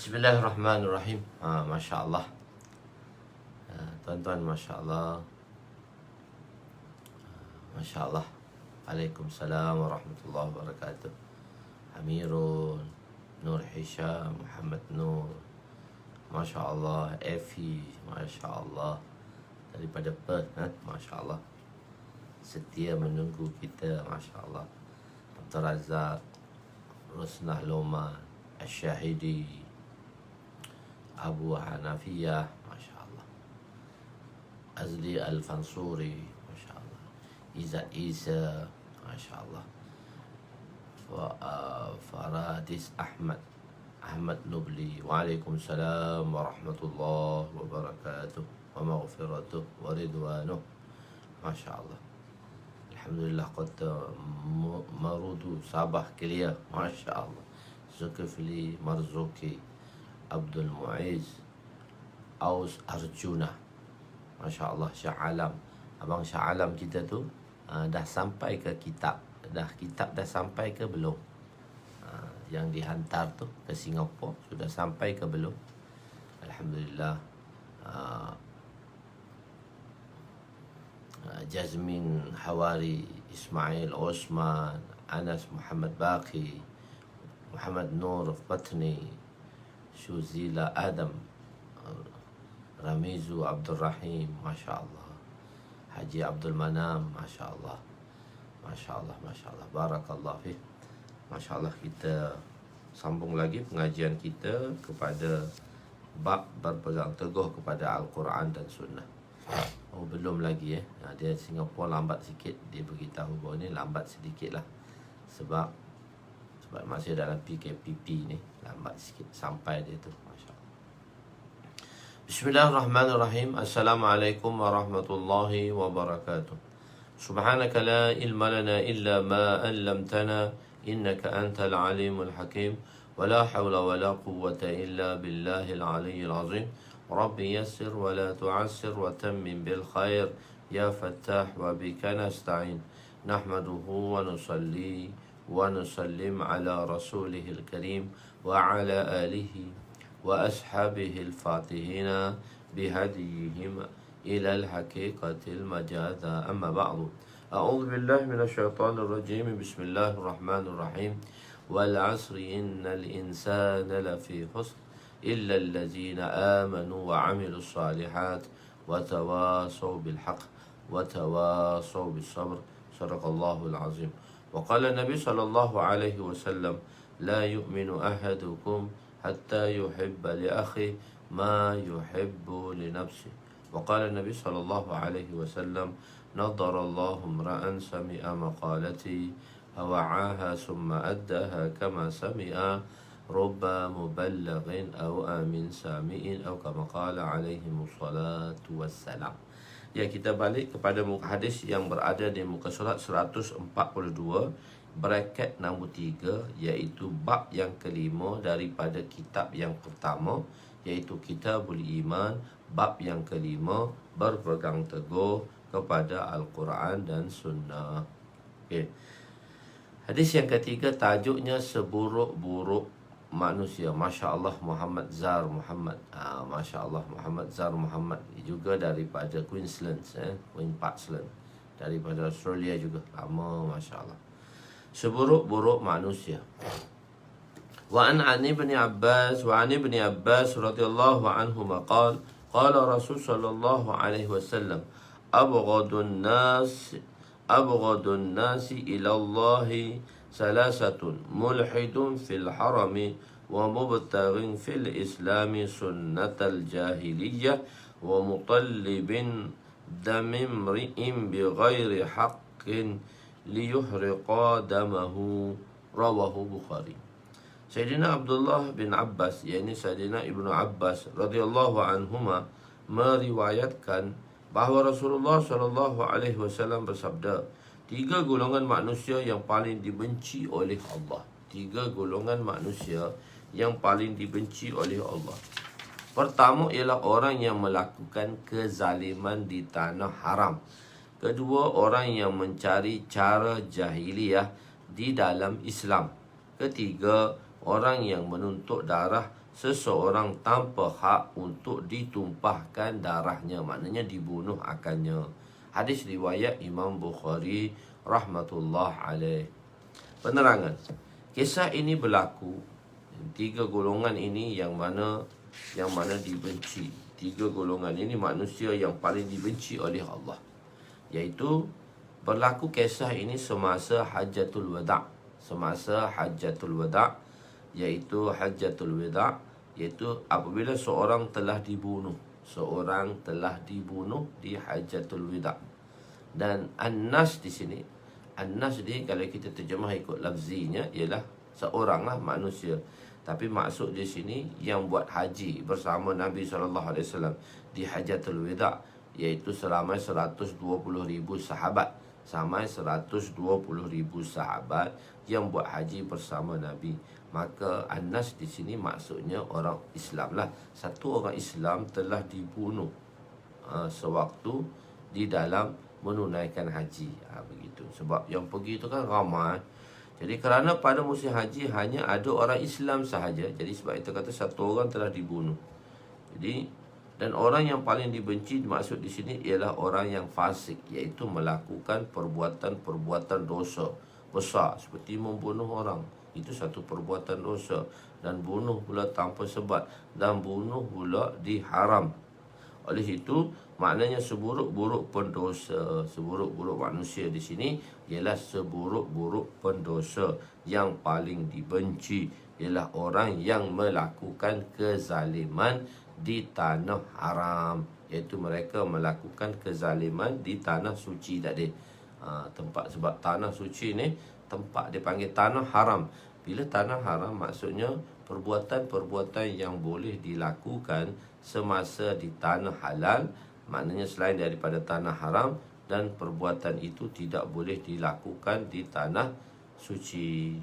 Bismillahirrahmanirrahim. Masya Allah. Tuan-tuan, Masya Allah. Masya Allah. Waalaikumsalam warahmatullahi wabarakatuh. Amirul, Nur Hisham, Muhammad Nur. Masya Allah. Efi, Masya Allah. Daripada Perth, Masya Allah. Setia menunggu kita, Masya Allah. Abdul Razak, Rusnah Loman, Asyahidi, Abu Hanafiyah, Masya Allah. Azli Al-Fansuri, Masya Allah. Izzat Isa, Masya Allah. Faradis Ahmad, Ahmad Nubli. Waalaikumsalam warahmatullahi wabarakatuh. Wa maghfiratuh wa ridwanuh. Masya Allah. Alhamdulillah, kota Marudu, Sabah, Kelia. Masya Allah. Zulkifli Marzuki, Abdul Muiz, Aus Arjuna. Masya Allah. Syah Alam, Abang Syah Alam kita tu dah sampai ke kitab. Kitab dah sampai ke belum? Yang dihantar tu ke Singapura sudah sampai ke belum? Alhamdulillah. Jazmin Hawari, Ismail Osman, Anas Muhammad Baqi, Muhammad Nur Batni, Shuzila Adam, Ramizu Abdul Rahim, Masya Allah. Haji Abdul Manam, Masya Allah. Masya Allah, Masya Allah. Barakallah fih. Masya Allah, kita sambung lagi pengajian kita kepada bab berpegang teguh kepada Al-Quran dan Sunnah. Oh, belum lagi dia Singapura lambat sikit. Dia beritahu bahawa ni lambat sedikit lah. Sebab masih dalam PKPP ni, lambat sikit sampai dia tu. Masya Allah. Bismillahirrahmanirrahim. Assalamualaikum warahmatullahi wabarakatuh. Subhanaka la ilma lana illa ma 'allamtana innaka antal alimul hakim. Wa la hawla wa la quwwata illa billahil aliyyil azim. Rabbi yassir wa la tu'assir wa tammim bil khair ya fattah wa bika nasta'in. Nahmaduhu wa nusalli wa nusallim ala rasulihil karim wa ala alihi wa ashabihil fatihina bihadiyihim ila al-haqiqatil majadha. Amma ba'du. A'udhu billahi minasyaitanir rajim. Bismillahirrahmanirrahim. Wal 'asri innal insana lafi khusr illa allazina amanu wa 'amilus salihat wa tawasaw bil haqq wa tawasaw bis sabr. Sadaqallahul azim. Wa qala Nabi sallallahu alaihi wasallam, la yu'minu ahadukum hatta yuhibba li akhi ma yuhibbu li nafsi. Wa qala Nabi sallallahu alaihi wasallam, nadarallahu imra'an sami'a maqalati wa'aha summa addaha kama sami'a rubba muballighin aw amin sami'in aw kama qala alaihi wassalatu wassalam. Ya, kita balik kepada muka hadis yang berada di muka surat 142 bracket nombor 3, iaitu bab yang kelima daripada kitab yang pertama, iaitu Kitabul Iman. Bab yang kelima, berpegang teguh kepada Al-Quran dan Sunnah. Okay. Hadis yang ketiga, tajuknya seburuk-buruk manusia. Masya Allah, Muhammad Zar Muhammad. Masya Allah, Muhammad Zar Muhammad juga daripada Queensland, Queen Parksland, daripada Australia juga. Lama, Masya Allah. Seburuk-buruk manusia. Wa an ibn Abbas radhiyallahu anhu maqal qala Rasul sallallahu alaihi wasallam, abghadun nasi ila Allah salasatun, mulhidun fil harami wa mubtaghin fil islami sunnatal jahiliyah wa mutallibin damim ri'in bighairi haqqin liyuhriqa damahu. Rawahu Bukhari. Sayyidina Abdullah bin Abbas, yakni Sayyidina Ibnu Abbas radhiyallahu anhuma, meriwayatkan bahawa Rasulullah sallallahu alaihi wasallam bersabda, 3 golongan manusia yang paling dibenci oleh Allah. 3 golongan manusia yang paling dibenci oleh Allah. Pertama ialah orang yang melakukan kezaliman di tanah haram. Kedua, orang yang mencari cara jahiliyah di dalam Islam. Ketiga, orang yang menuntut darah seseorang tanpa hak untuk ditumpahkan darahnya, maknanya dibunuh akannya. Hadis riwayat Imam Bukhari rahmatullah alaih. Penerangan. Kisah ini berlaku, tiga golongan ini yang mana dibenci. Tiga golongan ini manusia yang paling dibenci oleh Allah. Iaitu berlaku kisah ini semasa Hajjatul Wada'. Semasa Hajjatul Wada', iaitu Hajjatul Wada', iaitu apabila seorang telah dibunuh. Seorang telah dibunuh di Hajjatul Wada'. Dan An-Nas di sini, An-Nas ni kalau kita terjemah ikut lafzinya ialah seoranglah manusia. Tapi maksud di sini yang buat haji bersama Nabi SAW di Hajjatul Wada', iaitu seramai 120,000 sahabat. Samai 120,000 sahabat yang buat haji bersama Nabi. Maka An-Nas di sini maksudnya orang Islam lah. Satu orang Islam telah dibunuh sewaktu di dalam menunaikan haji. Begitu. Sebab yang pergi itu kan ramai. Jadi kerana pada musim haji hanya ada orang Islam sahaja, jadi sebab itu kata satu orang telah dibunuh. Jadi, dan orang yang paling dibenci maksud di sini ialah orang yang fasik, iaitu melakukan perbuatan-perbuatan dosa besar seperti membunuh orang. Itu satu perbuatan dosa. Dan bunuh pula tanpa sebab, dan bunuh pula diharam. Oleh itu, maknanya seburuk-buruk pendosa, seburuk-buruk manusia di sini ialah seburuk-buruk pendosa. Yang paling dibenci ialah orang yang melakukan kezaliman di tanah haram, iaitu mereka melakukan kezaliman di tanah suci tadi. Tempat, sebab tanah suci ni tempat dipanggil tanah haram. Bila tanah haram maksudnya perbuatan-perbuatan yang boleh dilakukan semasa di tanah halal, maknanya selain daripada tanah haram, dan perbuatan itu tidak boleh dilakukan di tanah suci.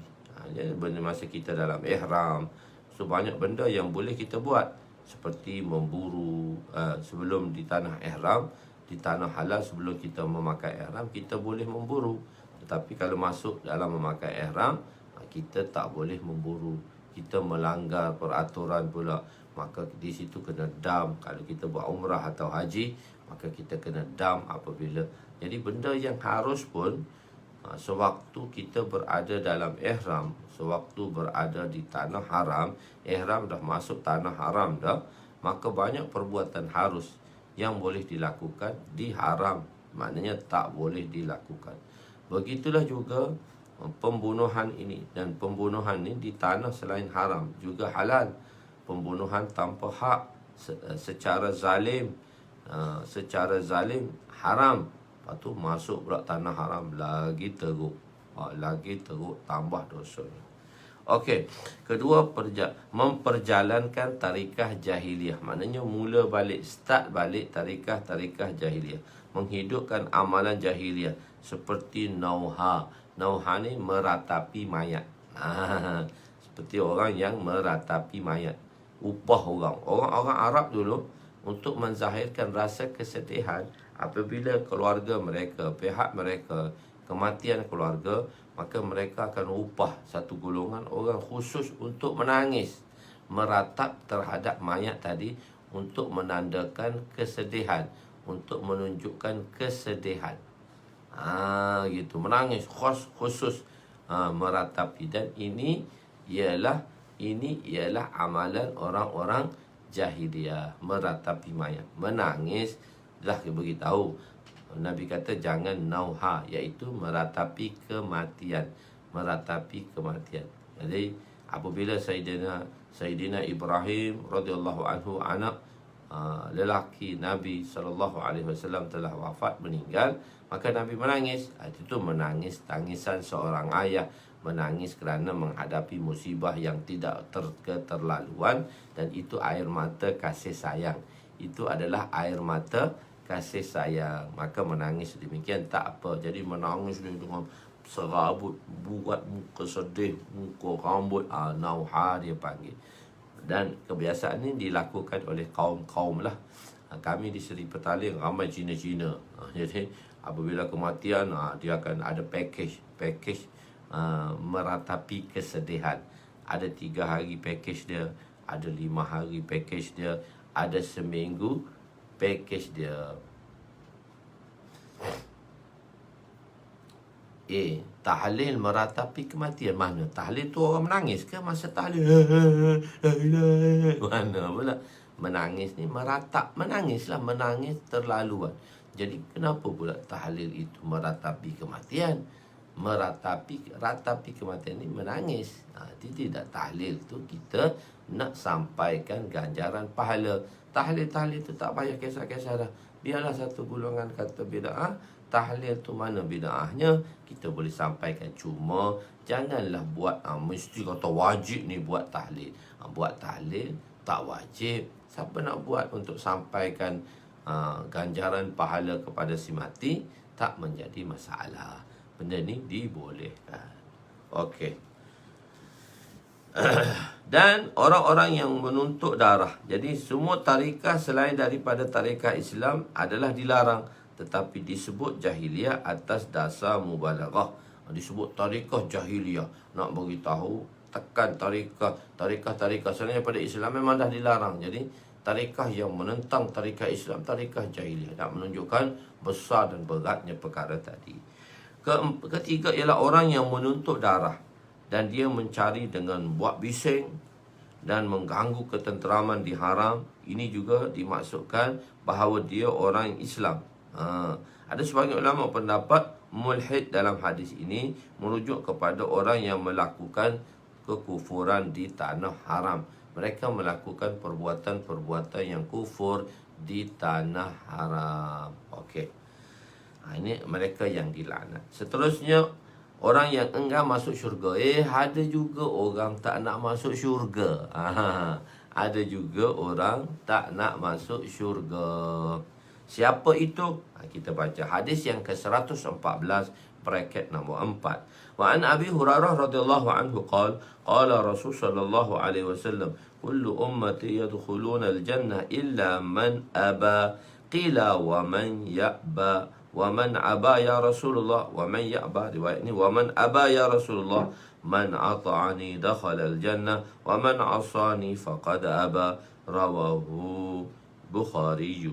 Benda masa kita dalam ihram, so banyak benda yang boleh kita buat, seperti memburu sebelum di tanah ihram. Di tanah halal sebelum kita memakai ihram kita boleh memburu, tetapi kalau masuk dalam memakai ihram kita tak boleh memburu. Kita melanggar peraturan pula, maka di situ kena dam. Kalau kita buat umrah atau haji, maka kita kena dam apabila. Jadi benda yang harus pun sewaktu kita berada dalam ihram, sewaktu berada di tanah haram, ihram dah masuk tanah haram dah, maka banyak perbuatan harus yang boleh dilakukan diharam, maknanya tak boleh dilakukan. Begitulah juga pembunuhan ini, dan pembunuhan ini di tanah selain haram juga halal. Pembunuhan tanpa hak, secara zalim, haram. Lepas tu masuk pula tanah haram, lagi teruk, tambah dosanya. Okey, kedua, memperjalankan tarikah jahiliah, maknanya mula balik, start balik tarikah jahiliah, menghidupkan amalan jahiliah seperti nauha. Nauha ni meratapi mayat. Seperti orang yang meratapi mayat, upah orang. Orang Arab dulu untuk menzahirkan rasa kesedihan apabila keluarga mereka, pihak mereka, kematian keluarga, maka mereka akan upah satu golongan orang khusus untuk menangis, meratap terhadap mayat tadi, untuk menandakan kesedihan, untuk menunjukkan kesedihan. Gitu, menangis khusus meratapi. Dan ini ialah amalan orang-orang jahiliyah, meratapi mayat, menangis. Dah beritahu, Nabi kata jangan nauha, iaitu meratapi kematian. Jadi apabila Sayyidina Ibrahim radhiyallahu anhu, anak lelaki Nabi SAW telah wafat, meninggal, maka Nabi menangis. Itu menangis tangisan seorang ayah, menangis kerana menghadapi musibah yang tidak keterlaluan, dan itu air mata kasih sayang. Itu adalah air mata kasih sayang. Maka menangis demikian tak apa. Jadi menangis dengan serabut, buat muka sedih, muka rambut, nauha dia panggil. Dan kebiasaan ini dilakukan oleh kaum-kaum lah. Kami di Seri Petaling ramai Cina-Cina. Jadi apabila kematian, dia akan ada package meratapi kesedihan. Ada 3 hari package dia. ada 5 hari package dia, ada seminggu package dia. Tahlil meratapi kematian. Mana tahlil tu orang menangis ke masa tahlil? Mana pula menangis ni meratap, menangislah, menangis terlaluan. Jadi kenapa pula tahlil itu meratapi kematian? Ratapi kematian ni menangis. Tidak, tahlil tu kita nak sampaikan ganjaran pahala. Tahlil tu tak payah kisah-kisah dah. Biarlah satu golongan kata bid'ah. Tahlil tu mana bid'ahnya, kita boleh sampaikan. Cuma janganlah buat mesti kata wajib ni buat tahlil. Buat tahlil tak wajib. Siapa nak buat untuk sampaikan ganjaran pahala kepada si mati, tak menjadi masalah. Benda ni dibolehkan. Okey. Dan orang-orang yang menuntut darah. Jadi semua tarikah selain daripada tarikah Islam adalah dilarang, tetapi disebut jahiliyah atas dasar mubalaghah. Disebut tarikah jahiliyah, nak beritahu tekan tarikah selain daripada Islam memang dah dilarang. Jadi tarikah yang menentang tarikah Islam, tarikah jahiliyah, nak menunjukkan besar dan beratnya perkara tadi. Ketiga ialah orang yang menuntut darah dan dia mencari dengan buat bising dan mengganggu ketenteraman di haram. Ini juga dimaksudkan bahawa dia orang Islam. Ada sebagian ulama pendapat mulhid dalam hadis ini merujuk kepada orang yang melakukan kekufuran di tanah haram. Mereka melakukan perbuatan-perbuatan yang kufur di tanah haram. Okey. Ini mereka yang dilaknat. Seterusnya, orang yang enggan masuk syurga. Ada juga orang tak nak masuk syurga. Ada juga orang tak nak masuk syurga. Siapa itu? Kita baca hadis yang ke-114 bracket nombor 4. Wa an Abi Hurairah radhiyallahu anhu qala Rasul sallallahu alaihi wasallam kullu ummati yadkhuluna al-jannah illa man aba. Qila wa man ya'ba wa man aba ya Rasulullah wa man ya'ba. Riwayat ini wa man aba ya Rasulullah man ata'ani dakhala al-jannah wa man asani faqad aba. Rawahu Bukhari.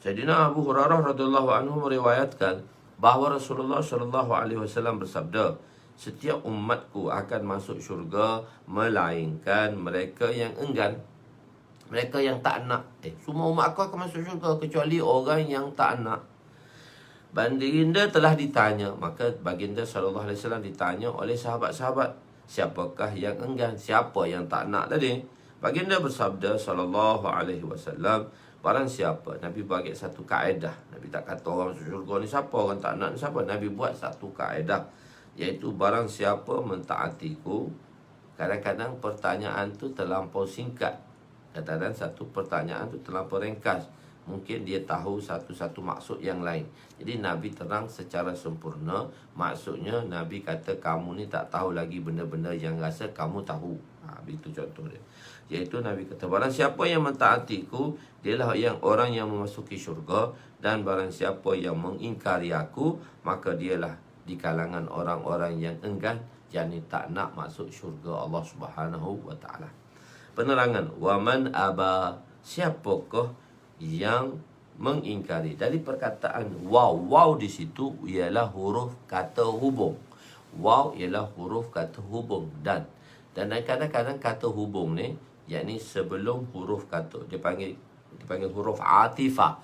Sayyidina Abu Hurairah radhiyallahu anhu meriwayatkan bahawa Rasulullah sallallahu alaihi wasallam bersabda, setiap umatku akan masuk syurga melainkan mereka yang enggan, mereka yang tak nak. Semua umat aku akan masuk syurga kecuali orang yang tak nak. Baginda telah ditanya, maka baginda sallallahu alaihi wasallam ditanya oleh sahabat-sahabat, siapakah yang enggan, siapa yang tak nak tadi? Baginda bersabda sallallahu alaihi wasallam, barang siapa, Nabi bagi satu kaedah. Nabi tak kata orang masuk syurga ni siapa, orang tak nak ni siapa. Nabi buat satu kaedah, iaitu barang siapa mentaatiku. Kadang-kadang pertanyaan tu terlampau singkat, kadang-kadang satu pertanyaan tu terlampau ringkas. Mungkin dia tahu satu-satu maksud yang lain. Jadi Nabi terang secara sempurna. Maksudnya Nabi kata kamu ni tak tahu lagi benda-benda yang rasa kamu tahu. Itu contoh dia. Iaitu Nabi kata barang siapa yang mentaatiku, dialah yang orang yang memasuki syurga. Dan barang siapa yang mengingkari aku, maka dialah di kalangan orang-orang yang enggan, yakni tak nak masuk syurga Allah Subhanahu wa taala. Penerangan waman aba, siapakah yang mengingkari. Dari perkataan waw di situ ialah huruf kata hubung. Waw ialah huruf kata hubung dan kadang-kadang kata hubung ni yakni sebelum huruf kata dipanggil huruf atifah.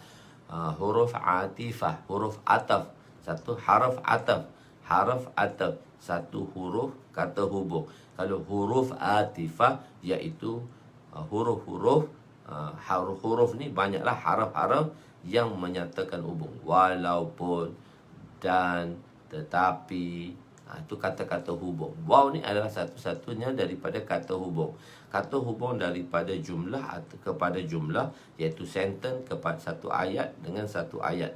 Huruf atifah, huruf ataf, satu harf ataf, satu huruf kata hubung. Kalau huruf atifah iaitu huruf-huruf ni banyaklah haraf-haraf yang menyatakan hubung. Walaupun, dan, tetapi, itu kata-kata hubung. Waw ni adalah satu-satunya daripada kata hubung. Kata hubung daripada jumlah kepada jumlah, iaitu sentence kepada satu ayat dengan satu ayat.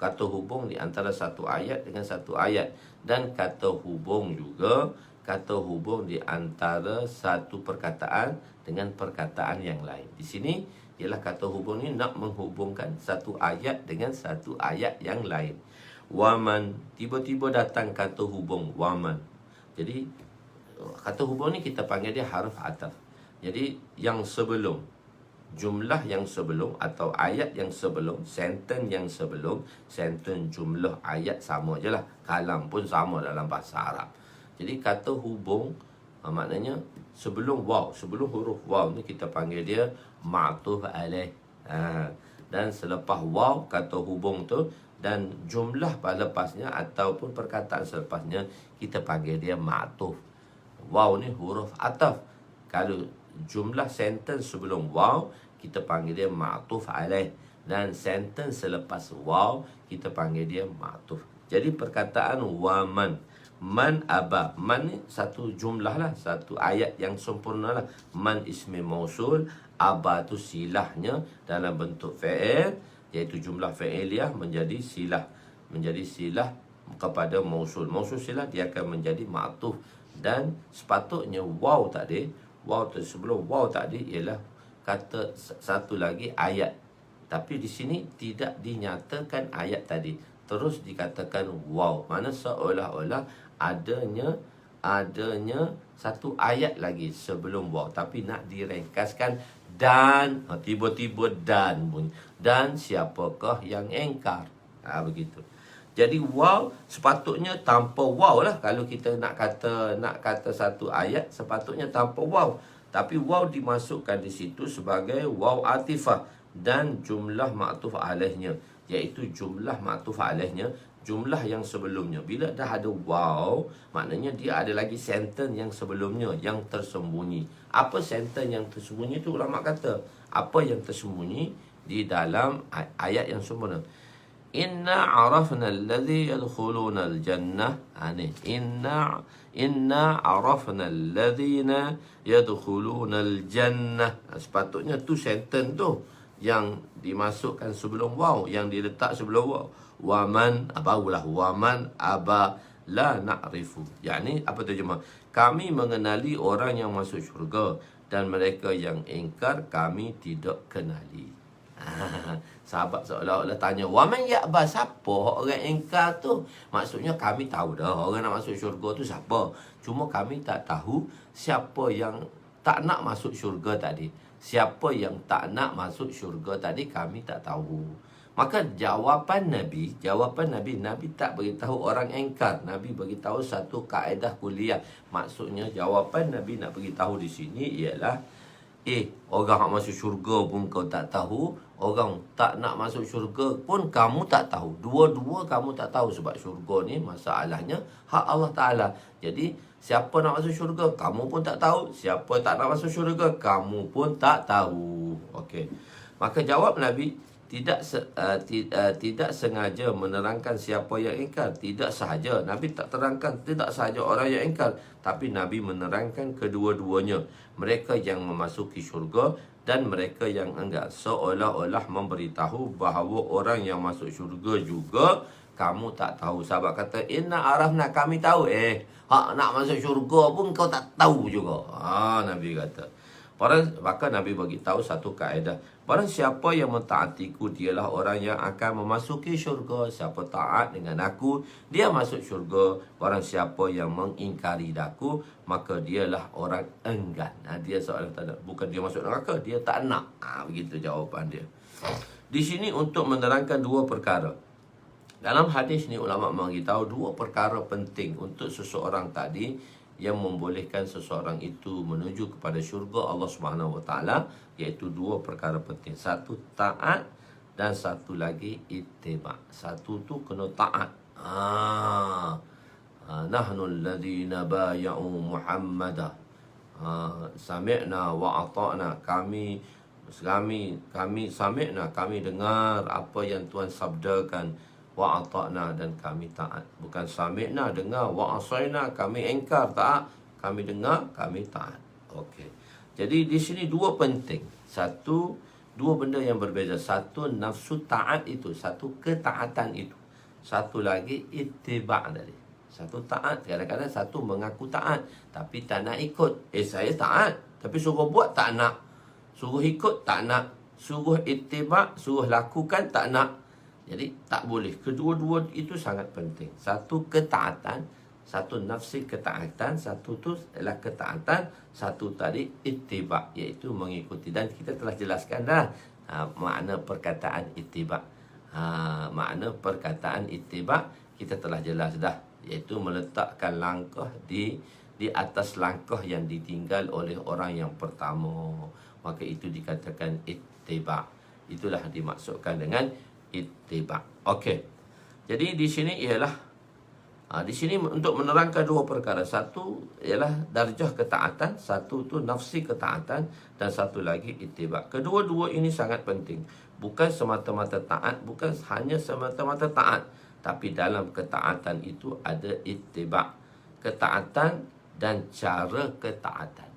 Kata hubung di antara satu ayat dengan satu ayat. Dan kata hubung juga, kata hubung di antara satu perkataan dengan perkataan yang lain. Di sini ialah kata hubung ni nak menghubungkan satu ayat dengan satu ayat yang lain. Waman, tiba-tiba datang kata hubung waman. Jadi kata hubung ni kita panggil dia harf ataf. Jadi yang sebelum, jumlah yang sebelum atau ayat yang sebelum, sentence yang sebelum, sentence jumlah ayat sama je lah. Kalam pun sama dalam bahasa Arab. Jadi kata hubung, maknanya sebelum waw, sebelum huruf waw ni kita panggil dia ma'tuf alaih. Dan selepas waw, kata hubung tu, dan jumlah lepasnya ataupun perkataan selepasnya, kita panggil dia ma'tuf. Waw ni huruf ataf. Kalau jumlah sentence sebelum waw, kita panggil dia ma'tuf alaih. Dan sentence selepas waw, kita panggil dia ma'tuf. Jadi perkataan waman, man aba, man ni satu jumlah lah, satu ayat yang sempurna lah. Man ismi mausul, aba tu silahnya dalam bentuk fi'il, iaitu jumlah fi'iliyah menjadi silah, menjadi silah kepada mausul. Mausul silah dia akan menjadi ma'tuf. Dan sepatutnya waw tadi, waw tu sebelum waw tadi ialah kata satu lagi ayat. Tapi di sini tidak dinyatakan ayat tadi, terus dikatakan waw. Mana seolah-olah adanya satu ayat lagi sebelum waw, tapi nak direngkaskan dan, tiba-tiba dan bunyi. Dan siapakah yang engkar? Begitu. Jadi waw sepatutnya tanpa waw lah. Kalau kita nak kata satu ayat, sepatutnya tanpa waw. Tapi waw dimasukkan di situ sebagai waw atifah dan jumlah ma'tuf alaihnya, iaitu jumlah ma'tuf alaihnya, jumlah yang sebelumnya. Bila dah ada waw, maknanya dia ada lagi sentence yang sebelumnya yang tersembunyi. Apa sentence yang tersembunyi tu? Ulama kata, apa yang tersembunyi di dalam ayat yang sempurna. Inna arafna alladhi yadkhuluna al-jannah. Inna arafna alladhina yadkhuluna al-jannah. Sepatutnya tu sentence tu yang dimasukkan sebelum waw, yang diletak sebelum waw. Waman abaulah, waman aba la na'rifu. Yani apa terjemah? Kami mengenali orang yang masuk syurga, dan mereka yang ingkar kami tidak kenali. Sahabat seolah-olah tanya, waman ya'ba, siapa orang ingkar tu? Maksudnya kami tahu dah orang nak masuk syurga tu siapa, cuma kami tak tahu siapa yang tak nak masuk syurga tadi. Siapa yang tak nak masuk syurga tadi kami tak tahu. Maka jawapan Nabi, Nabi tak beritahu orang engkar. Nabi beritahu satu kaedah kuliah. Maksudnya jawapan Nabi nak beritahu di sini ialah, orang nak masuk syurga pun kau tak tahu, orang tak nak masuk syurga pun kamu tak tahu. Dua-dua kamu tak tahu, sebab syurga ni masalahnya hak Allah Ta'ala. Jadi siapa nak masuk syurga, kamu pun tak tahu. Siapa tak nak masuk syurga, kamu pun tak tahu. Okey. Maka jawab Nabi, tidak sengaja menerangkan siapa yang ingkar. Tidak sahaja Nabi tak terangkan, tidak sahaja orang yang ingkar, tapi Nabi menerangkan kedua-duanya, mereka yang memasuki syurga dan mereka yang enggak, seolah-olah memberitahu bahawa orang yang masuk syurga juga kamu tak tahu. Sahabat kata, inna arafna, kami tahu. Nak masuk syurga pun kau tak tahu juga. Nabi kata. Maka Nabi bagi tahu satu kaedah. Barang siapa yang mentaatiku, dialah orang yang akan memasuki syurga. Siapa taat dengan aku, dia masuk syurga. Barang siapa yang mengingkari aku, maka dialah orang enggan. Dia seorang tak nak. Bukan dia masuk neraka, dia tak nak. Begitu jawapan dia. Di sini untuk menerangkan dua perkara. Dalam hadis ni ulama memberitahu dua perkara penting untuk seseorang tadi yang membolehkan seseorang itu menuju kepada syurga Allah Subhanahu Wa Taala, iaitu dua perkara penting. Satu taat dan satu lagi ittiba. Satu tu kena taat. Nahnu alladhina bay'u Muhammadah. Sami'na wa ata'na. Kami sami'na, kami dengar apa yang Tuhan sabdakan. Wa ata'na, dan kami taat. Bukan sami'na dengar, wa asayna kami engkar taat. Kami dengar, kami taat. Okey. Jadi di sini dua penting. Dua benda yang berbeza. Satu nafsu taat itu, satu ketaatan itu. Satu lagi ittiba' tadi. Satu taat, kadang-kadang satu mengaku taat tapi tak nak ikut. Saya taat tapi suruh buat tak nak. Suruh ikut tak nak. Suruh ittiba', suruh lakukan tak nak. Jadi tak boleh. Kedua-dua itu sangat penting. Satu ketaatan, Satu nafsi ketaatan, satu tu adalah ketaatan, satu tadi ittiba, iaitu mengikuti. Dan kita telah jelaskan dah makna perkataan ittiba. Makna perkataan ittiba kita telah jelas dah, iaitu meletakkan langkah di atas langkah yang ditinggal oleh orang yang pertama. Maka itu dikatakan ittiba. Itulah dimaksudkan dengan ittiba. Okey. Jadi di sini ialah di sini untuk menerangkan dua perkara. Satu ialah darjah ketaatan, satu tu nafsi ketaatan, dan satu lagi ittiba. Kedua-dua ini sangat penting. Bukan semata-mata taat, bukan hanya semata-mata taat, tapi dalam ketaatan itu ada ittiba. Ketaatan dan cara ketaatan.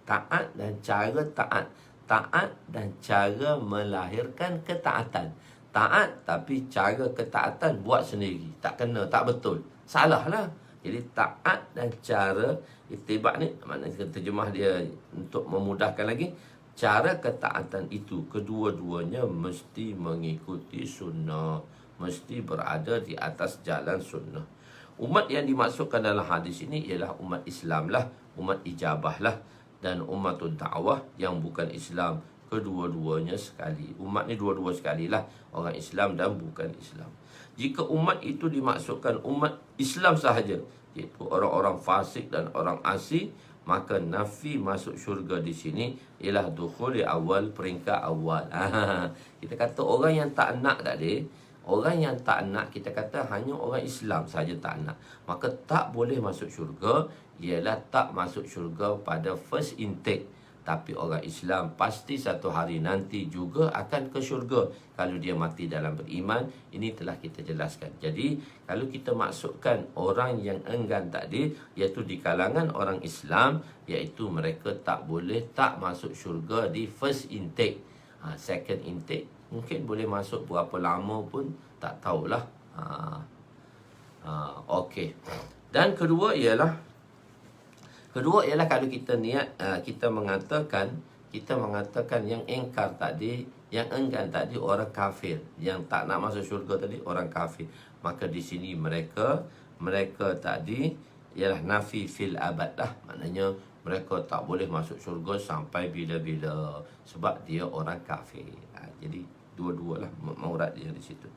Taat dan cara taat. Taat dan cara melahirkan ketaatan. Taat tapi cara ketaatan buat sendiri. Tak kena, tak betul. Salah lah. Jadi taat dan cara ittiba ni, maknanya terjemah dia untuk memudahkan lagi, cara ketaatan itu kedua-duanya mesti mengikuti sunnah, mesti berada di atas jalan sunnah. Umat yang dimaksudkan dalam hadis ini ialah umat Islam lah, umat ijabah lah, dan umatul dakwah yang bukan Islam. Kedua-duanya sekali. Umat ni dua-dua sekali lah, orang Islam dan bukan Islam. Jika umat itu dimaksudkan umat Islam sahaja, iaitu orang-orang fasik dan orang asing, maka nafi masuk syurga di sini ialah dukhuli awal, peringkat awal. Kita kata orang yang tak nak tadi, orang yang tak nak, kita kata hanya orang Islam sahaja tak nak, maka tak boleh masuk syurga. Ialah tak masuk syurga pada first intake. Tapi orang Islam pasti satu hari nanti juga akan ke syurga kalau dia mati dalam beriman. Ini telah kita jelaskan. Jadi kalau kita masukkan orang yang enggan tadi, iaitu di kalangan orang Islam, iaitu mereka tak boleh tak masuk syurga di first intake. Second intake mungkin boleh masuk berapa lama pun tak tahulah. Okey. Dan kedua ialah kalau kita niat, kita mengatakan yang engkar tadi, yang enggan tadi orang kafir, yang tak nak masuk syurga tadi orang kafir. Maka di sini mereka tadi ialah nafi fil abad lah. Maknanya mereka tak boleh masuk syurga sampai bila-bila, sebab dia orang kafir. Jadi dua-dualah maurat dia di situ.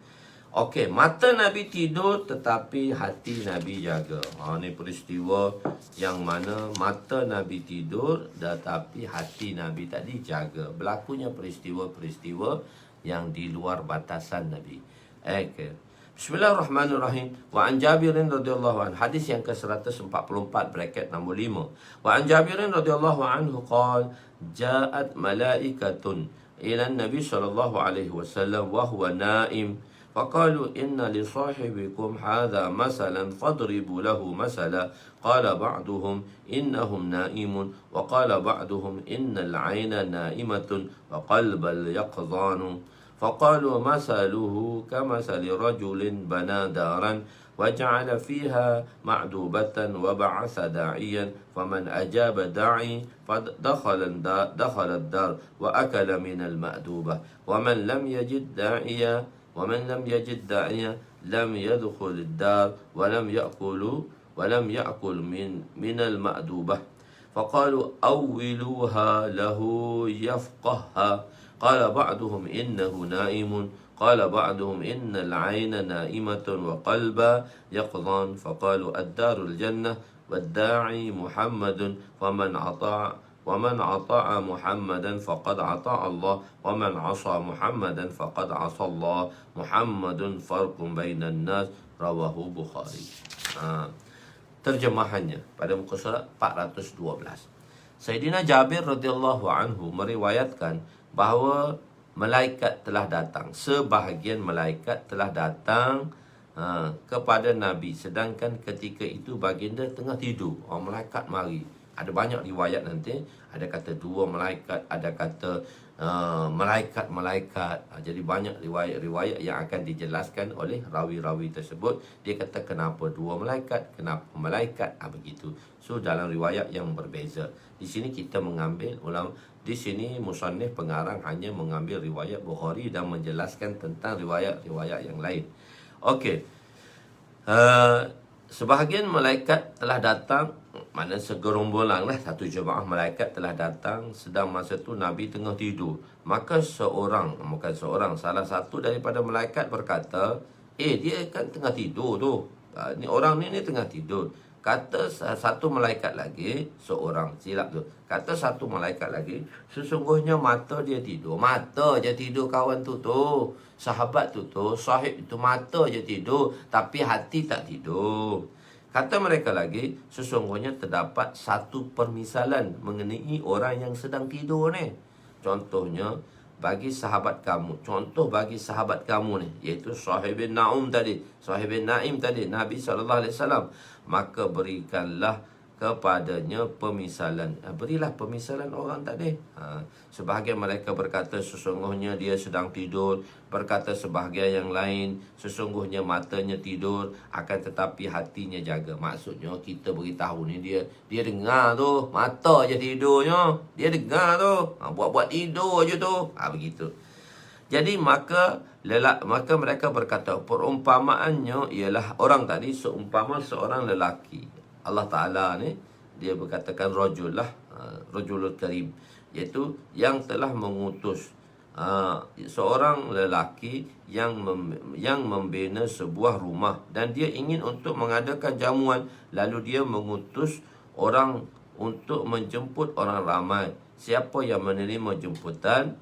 Okey, mata Nabi tidur tetapi hati Nabi jaga. Ini peristiwa yang mana mata Nabi tidur tetapi hati Nabi tadi jaga. Berlakunya peristiwa-peristiwa yang di luar batasan Nabi. Okey. Bismillahirrahmanirrahim. Wa an Jabirin radhiyallahu anhu. Hadis yang ke-144 bracket nombor 5. Wa an Jabirin radhiyallahu anhu qala ja'at malaikatun ila Nabi sallallahu alaihi wasallam wa huwa naim. فقالوا إن لصاحبكم هذا مثلا فاضربوا له مثلا قال بعضهم إنهم نائم وقال بعضهم إن العين نائمة وقلب اليقظان فقالوا مثله كمثل رجل بنى دارا وجعل فيها معدوبة وبعث داعيا فمن أجاب داعي فدخل الدار وأكل من المأدوبة ومن لم يجد داعيا لم يدخل الدار ولم يأكل من المأدوبة فقالوا أولوها له يفقهها قال بعضهم إنه نائم قال بعضهم إن العين نائمة وقلب يقظان فقالوا الدار الجنة والداعي محمد ومن أطاع محمدا فقد أطاع الله ومن عصى محمدا فقد عصى الله محمد فرق بين الناس رواه Bukhari. Terjemahannya pada muka surat 412. Sayyidina Jabir radhiyallahu anhu meriwayatkan bahawa malaikat telah datang, sebahagian malaikat telah datang kepada Nabi, sedangkan ketika itu baginda tengah tidur. Malaikat mari. Ada banyak riwayat nanti. Ada kata dua malaikat, ada kata malaikat-malaikat. Jadi banyak riwayat-riwayat yang akan dijelaskan oleh rawi-rawi tersebut. Dia kata kenapa dua malaikat, kenapa malaikat, begitu. So dalam riwayat yang berbeza. Di sini kita mengambil di sini musannif pengarang hanya mengambil riwayat Bukhari dan menjelaskan tentang riwayat-riwayat yang lain. Okey. sebahagian malaikat telah datang, mana segerombolan lah, satu jemaah malaikat telah datang, sedang masa tu Nabi tengah tidur. Maka salah satu daripada malaikat berkata, dia kan tengah tidur tu. Ni orang ni tengah tidur. Kata satu malaikat lagi, seorang, silap tu. Kata satu malaikat lagi, sesungguhnya mata dia tidur. Mata je tidur kawan tu. Sahabat tu, sahib itu mata je tidur, tapi hati tak tidur. Kata mereka lagi, sesungguhnya terdapat satu permisalan mengenai orang yang sedang tidur ni. Contoh bagi sahabat kamu ni, iaitu Sahib bin Naim tadi, Nabi SAW. Maka berikanlah kepadanya permisalan. Berilah permisalan orang tadi. Sebahagian mereka berkata sesungguhnya dia sedang tidur. Berkata sebahagian yang lain, sesungguhnya matanya tidur, akan tetapi hatinya jaga. Maksudnya kita beritahu ni dia dengar tu, mata je tidurnya. Dia dengar tu, buat-buat tidur je tu. Begitu. Jadi maka mereka berkata, perumpamaannya ialah orang tadi seumpama seorang lelaki. Allah Ta'ala ni dia berkatakan rajul lah, rajulul karim, iaitu yang telah mengutus seorang lelaki yang membina sebuah rumah, dan dia ingin untuk mengadakan jamuan, lalu dia mengutus orang untuk menjemput orang ramai. Siapa yang menerima jemputan,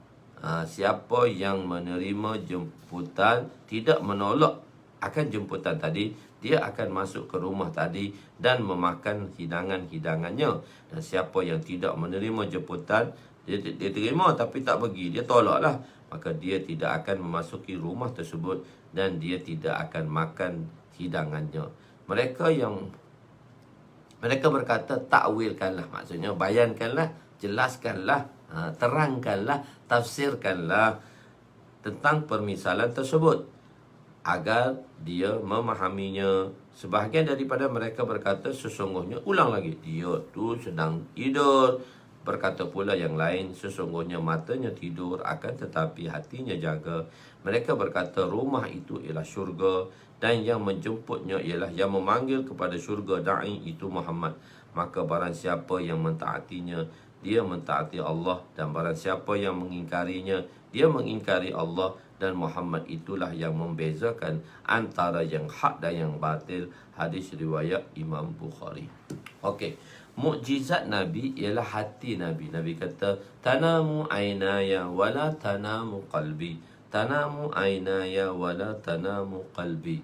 tidak menolak akan jemputan tadi, dia akan masuk ke rumah tadi dan memakan hidangan-hidangannya. Dan siapa yang tidak menerima jemputan, dia terima tapi tak pergi, dia tolaklah, maka dia tidak akan memasuki rumah tersebut dan dia tidak akan makan hidangannya. Mereka berkata, takwilkanlah, maksudnya bayankanlah, jelaskanlah, terangkanlah, tafsirkanlah tentang permisalan tersebut agar dia memahaminya. Sebahagian daripada mereka berkata, sesungguhnya, ulang lagi, dia tu sedang tidur. Berkata pula yang lain, sesungguhnya matanya tidur, akan tetapi hatinya jaga. Mereka berkata, rumah itu ialah syurga, dan yang menjemputnya ialah yang memanggil kepada syurga, da'i itu Muhammad. Maka barang siapa yang mentaatinya, dia mentaati Allah, dan barang siapa yang mengingkarinya, dia mengingkari Allah dan Muhammad. Itulah yang membezakan antara yang hak dan yang batil. Hadis riwayat Imam Bukhari. Okey, mukjizat Nabi ialah hati Nabi. Nabi kata, tanamu aynaya wala tanamu qalbi. Tanamu aynaya wala tanamu qalbi.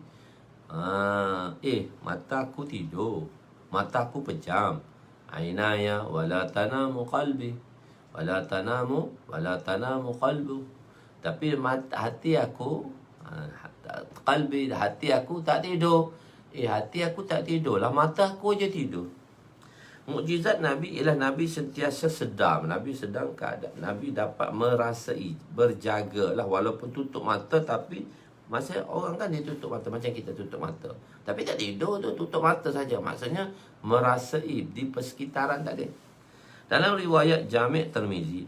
Mataku tidur, mataku pejam. Aynaya wala tanamu qalbi. Wala tanamu qalbu. Tapi hati aku, hati aku tak tidur. Hati aku tak tidur lah, mata aku je tidur. Mukjizat Nabi ialah Nabi sentiasa sedar. Nabi sedang keadaan, Nabi dapat merasai, berjaga lah, walaupun tutup mata. Tapi masa orang kan dia tutup mata, macam kita tutup mata, tapi tak tidur tu, tutup mata saja. Maksudnya merasai di persekitaran tadi. Dalam riwayat Jami' Tirmizi,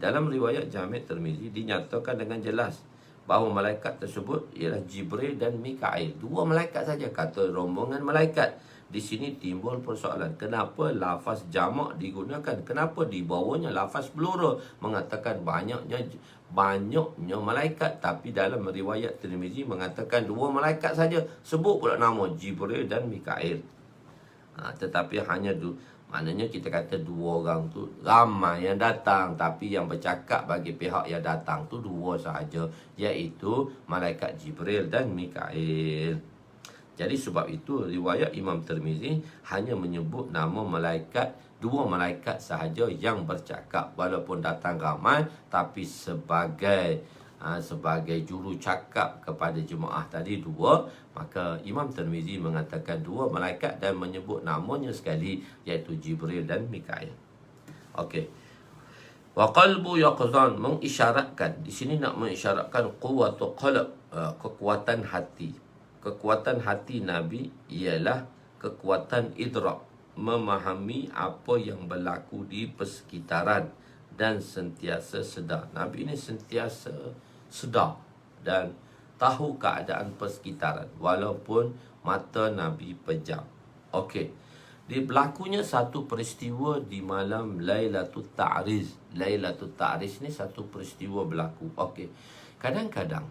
dinyatakan dengan jelas bahawa malaikat tersebut ialah Jibril dan Mikail. Dua malaikat saja, kata rombongan malaikat. Di sini timbul persoalan, kenapa lafaz jamak digunakan? Kenapa di bawahnya lafaz plural, mengatakan banyaknya malaikat? Tapi dalam riwayat Tirmizi mengatakan dua malaikat saja, sebut pula nama Jibril dan Mikail. Tetapi hanya maknanya kita kata dua orang tu ramai yang datang, tapi yang bercakap bagi pihak yang datang tu dua sahaja, iaitu malaikat Jibril dan Mikail. Jadi sebab itu riwayat Imam Tirmizi hanya menyebut nama malaikat, dua malaikat sahaja yang bercakap, walaupun datang ramai, tapi sebagai juru cakap kepada jemaah tadi dua. Maka Imam Tirmizi mengatakan dua malaikat dan menyebut namanya sekali, iaitu Jibril dan Mikail. Okey. Wa qalbu yaqzan, mengisyaratkan di sini, nak mengisyaratkan quwwatu qalb, kekuatan hati. Kekuatan hati Nabi ialah kekuatan idrak, memahami apa yang berlaku di persekitaran dan sentiasa sedar. Nabi ini sentiasa sedar dan tahu keadaan persekitaran walaupun mata Nabi pejam. Okey. Berlakunya satu peristiwa di malam Lailatul Ta'riz. Lailatul Ta'riz ni satu peristiwa berlaku. Okey. Kadang-kadang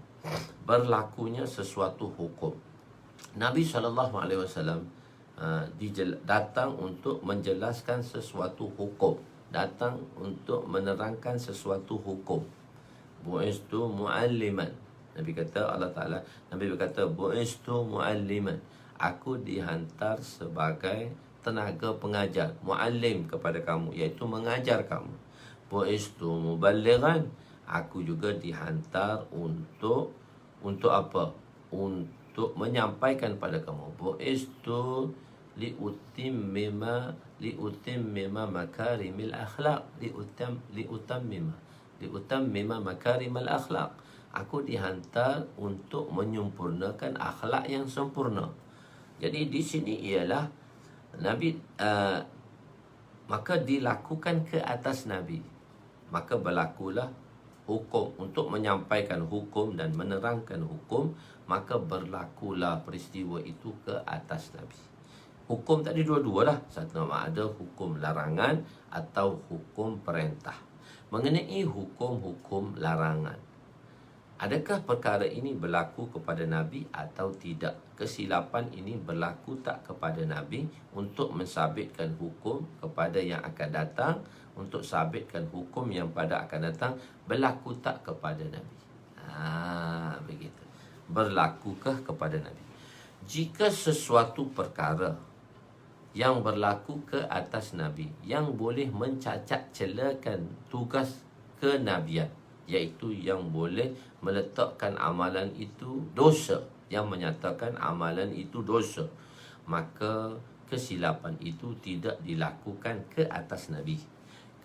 berlakunya sesuatu hukum. Nabi SAW datang untuk menjelaskan sesuatu hukum. Datang untuk menerangkan sesuatu hukum. Bu'istu mu'alliman. Nabi kata, Allah Ta'ala, Nabi berkata, Bu'istu mu'alliman. Aku dihantar sebagai tenaga pengajar, muallim kepada kamu, iaitu mengajar kamu. Bu'istu muballighan. Aku juga dihantar untuk apa? Untuk menyampaikan pada kamu. Bu'istu liutammima makarimil akhlaq. Liutammima makarimal akhlaq. Aku dihantar untuk menyempurnakan akhlak yang sempurna. Jadi di sini ialah Nabi, maka dilakukan ke atas Nabi. Maka berlakulah hukum untuk menyampaikan hukum dan menerangkan hukum. Maka berlakulah peristiwa itu ke atas Nabi. Hukum tadi dua-dua lah. Satu nama ada hukum larangan atau hukum perintah. Mengenai hukum-hukum larangan, adakah perkara ini berlaku kepada Nabi atau tidak? Kesilapan ini berlaku tak kepada Nabi untuk mensabitkan hukum kepada yang akan datang, untuk sabitkan hukum yang pada akan datang, berlaku tak kepada Nabi? Begitu. Berlakukah kepada Nabi? Jika sesuatu perkara yang berlaku ke atas Nabi, yang boleh mencacat celakan tugas kenabian, iaitu yang boleh meletakkan amalan itu dosa, yang menyatakan amalan itu dosa, maka kesilapan itu tidak dilakukan ke atas Nabi.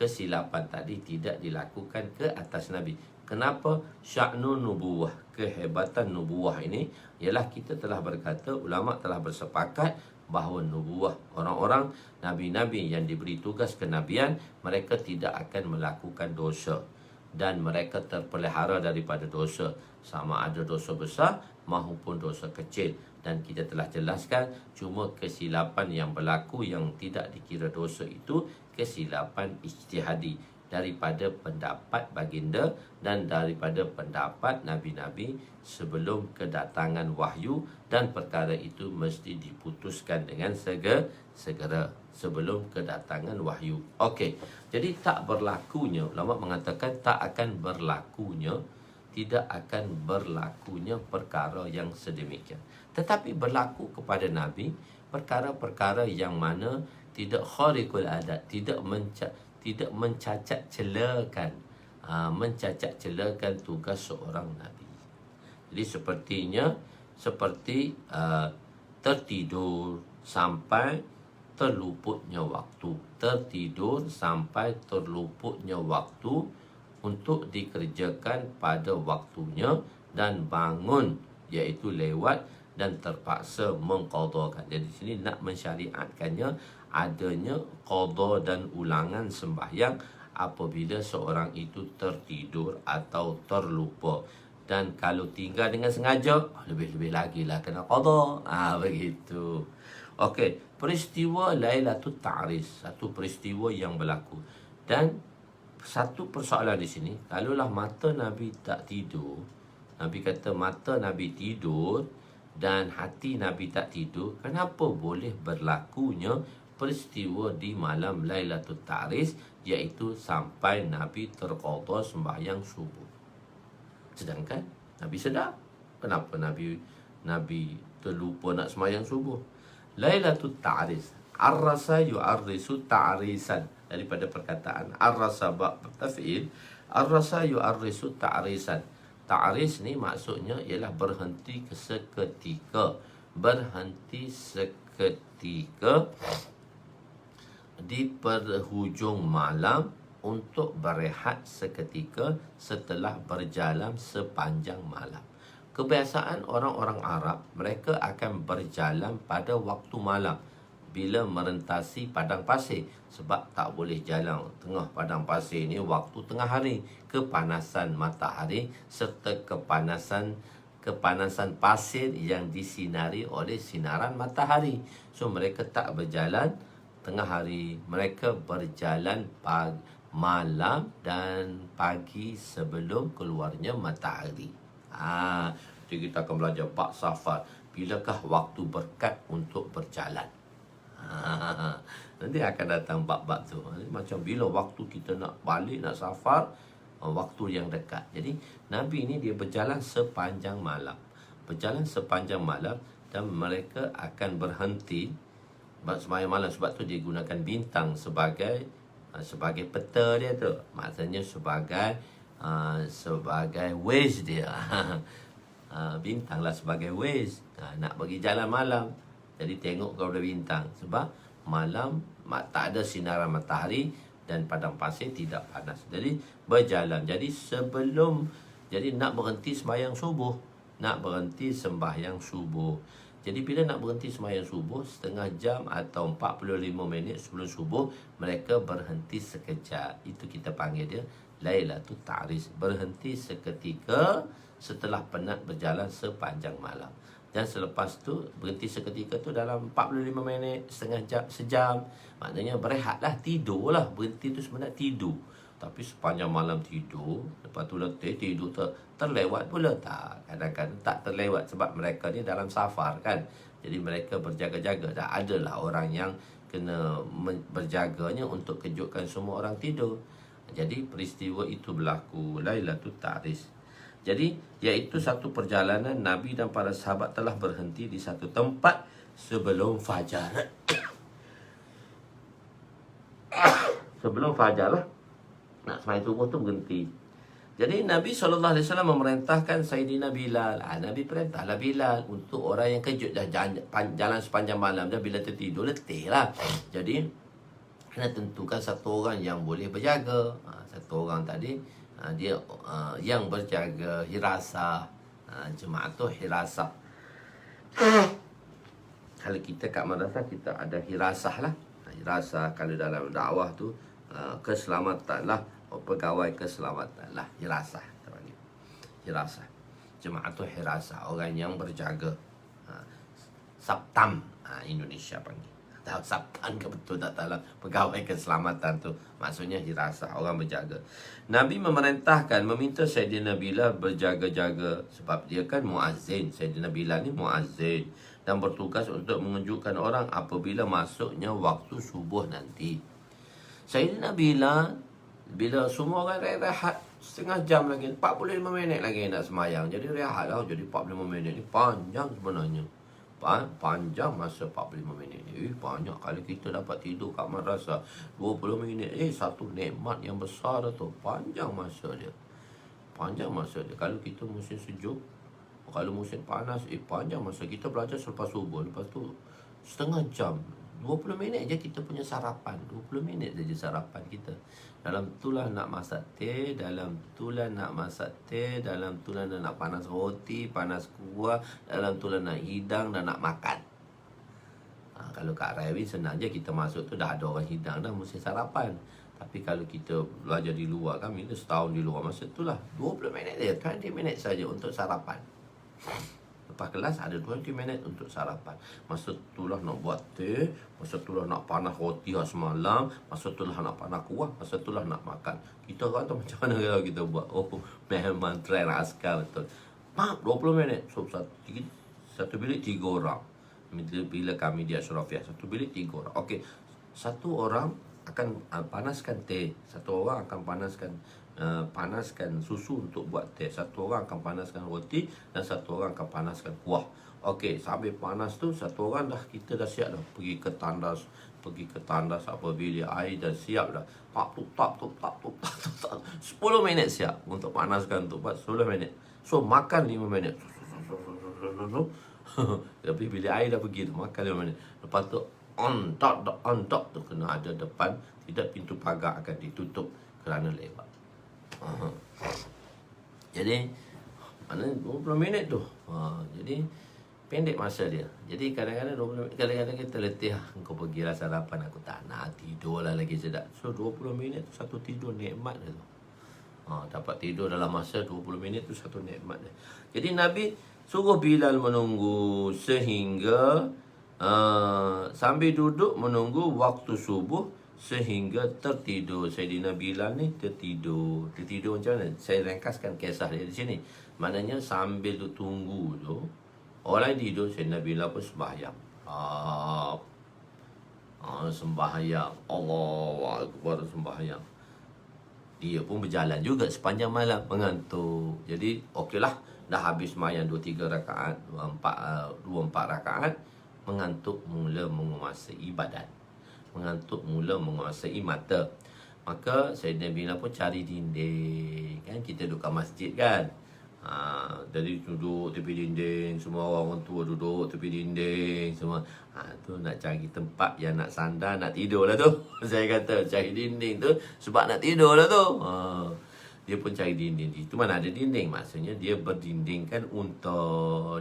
Kesilapan tadi tidak dilakukan ke atas Nabi. Kenapa? Sya'nun nubuwah, kehebatan nubuwah ini ialah kita telah berkata, ulama telah bersepakat bahawa nubuwah, orang-orang nabi-nabi yang diberi tugas kenabian, mereka tidak akan melakukan dosa dan mereka terpelihara daripada dosa, sama ada dosa besar maupun dosa kecil. Dan kita telah jelaskan, cuma kesilapan yang berlaku yang tidak dikira dosa itu kesilapan ijtihadi daripada pendapat baginda dan daripada pendapat nabi-nabi sebelum kedatangan wahyu, dan perkara itu mesti diputuskan dengan segera sebelum kedatangan wahyu. Okey. Jadi tak berlakunya, ulama mengatakan tak akan berlakunya, tidak akan berlakunya perkara yang sedemikian. Tetapi berlaku kepada Nabi perkara-perkara yang mana tidak khariqul adat, tidak mencacat celakan tugas seorang Nabi. Jadi seperti tertidur sampai terluputnya waktu. Tertidur sampai terluputnya waktu untuk dikerjakan pada waktunya, dan bangun iaitu lewat dan terpaksa mengqadhakan. Jadi di sini nak mensyariatkannya adanya qadha dan ulangan sembahyang apabila seorang itu tertidur atau terlupa. Dan kalau tinggal dengan sengaja, lebih-lebih lagi lah kena qadha. Begitu. Okey, peristiwa Lailatul Ta'riz, satu peristiwa yang berlaku. Dan satu persoalan di sini, kalaulah mata Nabi tak tidur, Nabi kata mata Nabi tidur dan hati Nabi tak tidur, kenapa boleh berlakunya peristiwa di malam Lailatul Ta'riz, iaitu sampai Nabi terqadha sembahyang subuh? Sedangkan Nabi sedar. Kenapa Nabi terlupa nak sembahyang subuh? Lailatul Ta'riz, arrasa yu'arrisu ta'risan, daripada perkataan arrasa taf'il, arrasa yu'arrisu ta'risan. Ta'riz ni maksudnya ialah berhenti seketika. Berhenti seketika di penghujung malam untuk berehat seketika setelah berjalan sepanjang malam. Kebiasaan orang-orang Arab, mereka akan berjalan pada waktu malam bila merentasi padang pasir, sebab tak boleh jalan tengah padang pasir ni waktu tengah hari. Kepanasan matahari serta kepanasan kepanasan pasir yang disinari oleh sinaran matahari. So mereka tak berjalan tengah hari, mereka berjalan malam dan pagi sebelum keluarnya matahari. Jadi kita akan belajar bab safar. Bilakah waktu berkat untuk berjalan? Nanti akan datang bab-bab tu. Macam bila waktu kita nak balik, nak safar, waktu yang dekat. Jadi Nabi ni dia berjalan sepanjang malam. Berjalan sepanjang malam dan mereka akan berhenti sepanjang malam. Sebab tu dia gunakan bintang sebagai peta dia tu. Maksudnya sebagai ways dia. Bintang lah sebagai ways. Nak pergi jalan malam, jadi tengok kepada bintang. Sebab malam tak ada sinaran matahari dan padang pasir tidak panas. Jadi berjalan. Jadi nak berhenti sembahyang subuh. Nak berhenti sembahyang subuh. Jadi bila nak berhenti sembahyang subuh, setengah jam atau 45 minit sebelum subuh, mereka berhenti sekejap. Itu kita panggil dia Lailatul Ta'ris. Berhenti seketika setelah penat berjalan sepanjang malam. Dan selepas tu berhenti seketika tu dalam 45 minit, setengah jam, sejam. Maknanya berehatlah, tidurlah. Berhenti tu sebenarnya tidur. Tapi sepanjang malam tidur, lepas tu letih, tidur terlewat pula. Tak, kadang-kadang tak terlewat sebab mereka ni dalam safar kan. Jadi mereka berjaga-jaga. Dan adalah orang yang kena berjaganya untuk kejutkan semua orang tidur. Jadi peristiwa itu berlaku Lailatul Ta'ris. Jadi iaitu satu perjalanan Nabi dan para sahabat telah berhenti di satu tempat sebelum fajar. Sebelum fajar lah, nak sembahyang subuh tu berhenti. Jadi Nabi SAW memerintahkan Sayyidina Bilal. Nabi perintahlah Bilal untuk orang yang kejut dah jalan sepanjang malam dah, bila tertidur letih lah. Jadi kena tentukan satu orang yang boleh berjaga. Satu orang tadi dia yang berjaga hirasah. Jemaah tu hirasah. Kalau kita kat madrasah, kita ada hirasah lah. Hirasah kalau dalam dakwah tu keselamatan lah, pegawai keselamatan lah, hirasah kita panggil. Hirasah. Jemaah tu hirasah, orang yang berjaga. Saptam Indonesia panggil. Tahu saptan ke betul tak tahu lah. Pegawai keselamatan tu maksudnya hirasah, orang berjaga. Nabi memerintahkan, meminta Sayyidina Bilal berjaga-jaga sebab dia kan muazzin. Sayyidina Bilal ni muazzin dan bertugas untuk mengejutkan orang apabila masuknya waktu subuh nanti. Sayyidina Bilal, bila semua orang rehat setengah jam lagi, 45 minit lagi nak semayang, jadi rehat lah. Jadi 45 minit ni panjang sebenarnya. Panjang masa 45 minit ni. Banyak kalau kita dapat tidur kat madrasah 20 minit. Satu nikmat yang besar tu. Panjang masa dia. Kalau kita musim sejuk, kalau musim panas, panjang masa. Kita belajar selepas subuh. Lepas tu setengah jam, 20 minit je kita punya sarapan. 20 minit je sarapan kita. Dalam tulah nak masak teh, dalam tulah nak panas roti, panas kuah, dalam tulah nak hidang dan nak makan. Kalau kat Rawi senang je, kita masuk tu dah ada orang hidang dah, mesti sarapan. Tapi kalau kita belajar di luar, kami tu setahun di luar, masa tu lah 20 minit je, 20 minit saja untuk sarapan. Lepas kelas ada 20 minit untuk sarapan. Masa itulah nak buat teh, masa itulah nak panas roti semalam, masa itulah nak panas kuah, masa itulah nak makan. Kita kata macam mana kalau kita buat? Memang tren askar betul. 20 minit. So satu bilik 3 orang. Bila kami di Ashrafiyah, satu bilik 3 orang. Okey. Satu orang akan panaskan teh, satu orang akan panaskan susu untuk buat teh, satu orang akan panaskan roti dan satu orang akan panaskan kuah. Okey, sambil panas tu satu orang kita dah siap dah pergi ke tandas apa bilik air dah siap dah. Tak 10 minit siap untuk panaskan tu, 10 minit. So makan 5 minit. Tapi bilik air dah pergi dah, makan 5 minit. Lepas tu on top tu kena ada depan, tidak pintu pagar akan ditutup kerana lewat. Jadi mana 20 minit tu. Jadi pendek masa dia. Jadi kadang-kadang 20 minit, kadang-kadang kita letih, kau pergilah sarapan, aku tak nak tidur lah lagi sedap. So 20 minit tu satu tidur nikmat dia tu. Dapat tidur dalam masa 20 minit tu satu nikmat dia. Jadi Nabi Suruh Bilal menunggu sehingga sambil duduk menunggu waktu subuh sehingga tertidur. Sayyidina Bilal ni tertidur. Tertidur macam mana? Saya ringkaskan kisah dia di sini. Maknanya sambil tu tunggu tu, orang tidur, Sayyidina Bilal pun sembahyang. Sembahyang. Allahu Akbar, sembahyang. Dia pun berjalan juga sepanjang malam, mengantuk. Jadi okeylah, dah habis sembahyang 2-3 rakaat, 2-4 rakaat, mengantuk mula menguasai badan. Mengantuk mula menguasai mata. Maka Sayyidina Bilal pun cari dinding. Kan kita duduk kat masjid kan. Jadi duduk tepi dinding, semua orang tua duduk tepi dinding semua. Tu nak cari tempat yang nak sandar, nak tidur lah tu. Saya kata cari dinding tu sebab nak tidur lah tu. Dia pun cari dinding. Itu mana ada dinding? Maksudnya dia berdindingkan unta.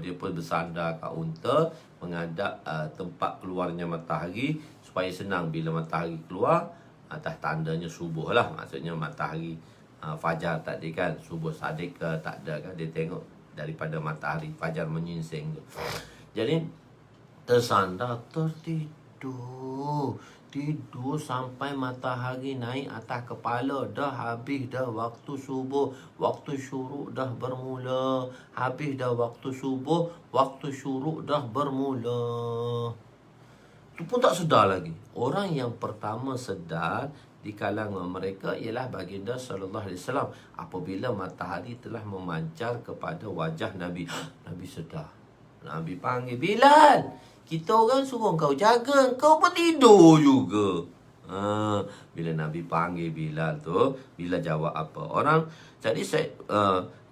Dia pun bersandar kat unta, menghadap tempat keluarnya matahari supaya senang bila matahari keluar. Atas tandanya subuh lah. Maksudnya matahari fajar tadi kan, subuh sadik ke tak ada kan, dia tengok daripada matahari fajar menyingsing tu. Jadi tersandar, tidur sampai matahari naik atas kepala. Dah habis dah waktu subuh, waktu syuruk dah bermula. Habis dah waktu subuh, waktu syuruk dah bermula. Tu pun tak sedar lagi. Orang yang pertama sedar di kalangan mereka ialah baginda sallallahu alaihi wasallam. Apabila matahari telah memancar kepada wajah Nabi, Nabi sedar. Nabi panggil, Bilal, kita orang suruh kau jaga, kau pun tidur juga. Bila Nabi panggil Bilal tu, Bilal jawab apa?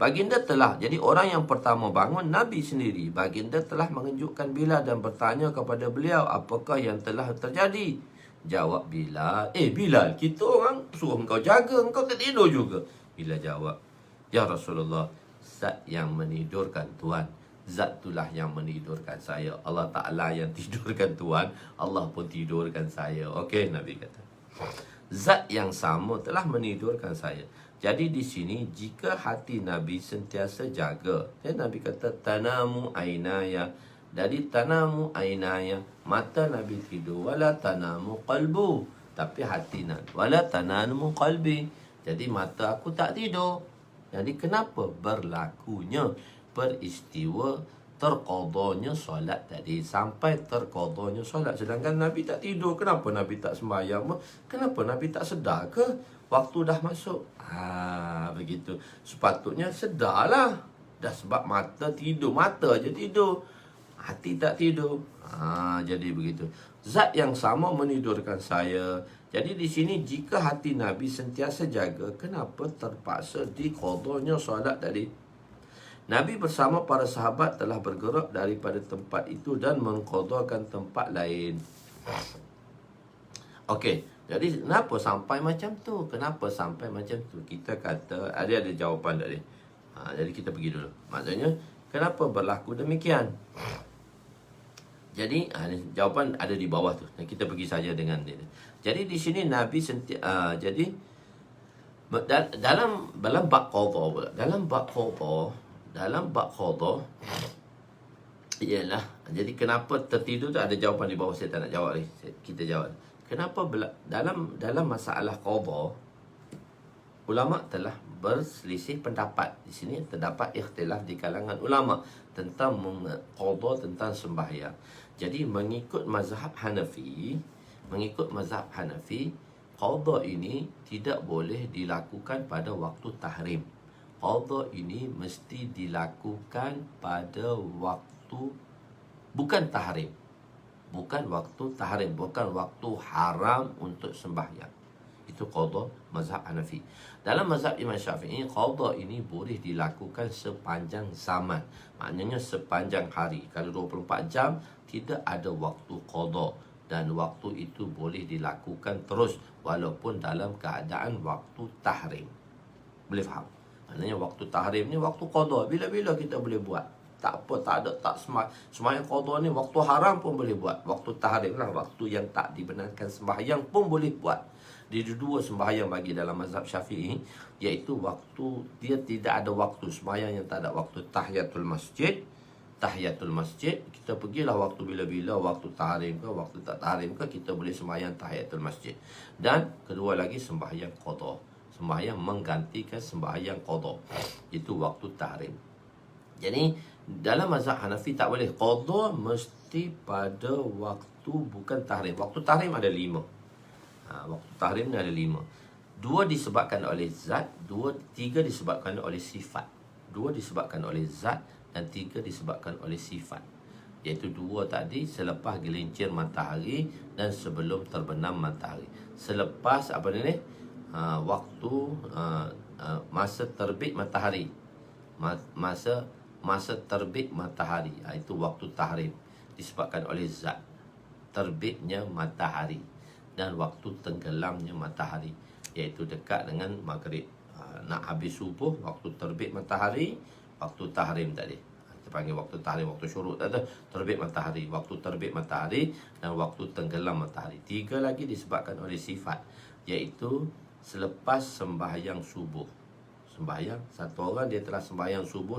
Baginda telah, jadi orang yang pertama bangun Nabi sendiri. Baginda telah mengejutkan Bilal dan bertanya kepada beliau, apakah yang telah terjadi? Jawab Bilal, Bilal, kita orang suruh engkau jaga, engkau tertidur juga. Bilal jawab, ya Rasulullah, zat yang menidurkan Tuhan, zat itulah yang menidurkan saya. Allah Ta'ala yang tidurkan Tuhan, Allah pun tidurkan saya. Okey, Nabi kata, zat yang sama telah menidurkan saya. Jadi di sini, jika hati Nabi sentiasa jaga, Nabi kata, tanamu ainaya, dari tanamu ainaya, mata Nabi tidur, wala tanamu qalbu, tapi hati Nabi, wala tanamu qalbi, jadi mata aku tak tidur. Jadi kenapa berlakunya peristiwa terqadanya solat tadi, sampai terqadanya solat, sedangkan Nabi tak tidur? Kenapa Nabi tak sembahyang? Kenapa Nabi tak sedar ke waktu dah masuk? Begitu. Sepatutnya sedarlah. Dah sebab mata tidur, mata aja tidur, hati tak tidur. Jadi begitu. Zat yang sama menidurkan saya. Jadi di sini, jika hati Nabi sentiasa jaga, kenapa terpaksa diqadanya solat tadi? Nabi bersama para sahabat telah bergerak daripada tempat itu dan mengqadakan tempat lain. Okey, jadi kenapa sampai macam tu? Kenapa sampai macam tu? Kita kata ada jawapan tadi. Jadi kita pergi dulu. Maksudnya, kenapa berlaku demikian? Jadi jawapan ada di bawah tu. Kita pergi saja dengan dia. Jadi di sini Nabi jadi dalam bab qada pula. Dalam bab qada ialah, jadi kenapa tertidur tu ada jawapan di bawah, saya tak nak jawab ni. Kita jawab. Kenapa dalam masalah qada, ulama telah berselisih pendapat. Di sini terdapat ikhtilaf di kalangan ulama tentang qada, tentang sembahyang. Jadi mengikut mazhab Hanafi, qada ini tidak boleh dilakukan pada waktu tahrim. Qada ini mesti dilakukan pada waktu bukan tahrim. Bukan waktu tahrim, bukan waktu haram untuk sembahyang. Itu qada mazhab Hanafi. Dalam mazhab Imam Syafi'i, qada ini boleh dilakukan sepanjang zaman. Maknanya sepanjang hari. Kalau 24 jam, tidak ada waktu qada. Dan waktu itu boleh dilakukan terus, walaupun dalam keadaan waktu tahrim. Boleh faham? Maknanya waktu tahrim ni waktu qada. Bila-bila kita boleh buat. Tak apa, tak ada, tak sembahyang qada ni waktu haram pun boleh buat. Waktu tahrim lah, waktu yang tak dibenarkan sembahyang pun boleh buat. Dia dua sembahyang bagi dalam mazhab Syafi'i, iaitu waktu dia tidak ada waktu sembahyang yang tak ada waktu tahiyatul masjid, tahiyatul masjid, kita pergilah waktu bila-bila, waktu tahrim ke, waktu tak tahrim ke, kita boleh sembahyang tahiyatul masjid. Dan kedua lagi sembahyang qada, sembahyang menggantikan sembahyang qada, itu waktu tahrim. Jadi dalam mazhab Hanafi tak boleh, qada mesti pada waktu bukan tahrim. Waktu tahrim ada 5. Waktu tahrim ni ada 5. 2 disebabkan oleh zat, 3 disebabkan oleh sifat. 2 disebabkan oleh zat dan 3 disebabkan oleh sifat. Iaitu 2 tadi selepas gelincir matahari dan sebelum terbenam matahari. Selepas waktu masa terbit matahari. Masa terbit matahari, itu waktu tahrim, disebabkan oleh zat, terbitnya matahari, dan waktu tenggelamnya matahari, iaitu dekat dengan maghrib. Nak habis subuh, waktu terbit matahari, waktu tahrim tadi. Kita panggil waktu tahrim, waktu syuruk tadi, terbit matahari, waktu terbit matahari, dan waktu tenggelam matahari. 3 lagi disebabkan oleh sifat, iaitu selepas sembahyang subuh. Sembahyang, satu orang dia telah sembahyang subuh,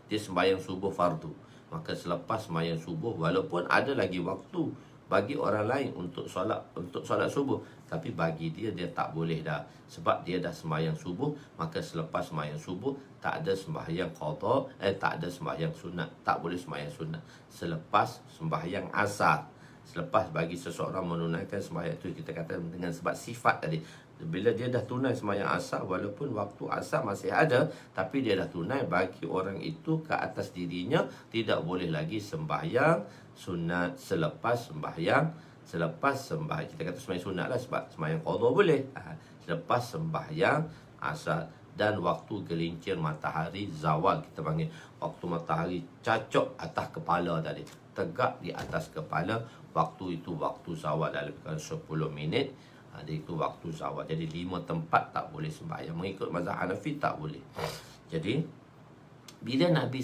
dia sembahyang subuh fardu, maka selepas sembahyang subuh, walaupun ada lagi waktu bagi orang lain untuk solat subuh, tapi bagi dia tak boleh dah, sebab dia dah sembahyang subuh. Maka selepas sembahyang subuh tak ada sembahyang qada, tak ada sembahyang sunat, tak boleh sembahyang sunat. Selepas sembahyang asar, selepas bagi seseorang menunaikan sembahyang itu, kita kata dengan sebab sifat tadi, bila dia dah tunai sembahyang asar, walaupun waktu asar masih ada, tapi dia dah tunai, bagi orang itu ke atas dirinya tidak boleh lagi sembahyang sunat selepas sembahyang. Kita kata sembahyang sunat lah, sebab sembahyang qada boleh. Selepas sembahyang asar dan waktu gelincir matahari zawal, kita panggil waktu matahari cacok atas kepala tadi, tegak di atas kepala, waktu itu waktu zawal, dalam 10 minit. Itu waktu zawal. Jadi 5 tempat tak boleh sembahyang. Mengikut mazhab Hanafi tak boleh. Jadi bila Nabi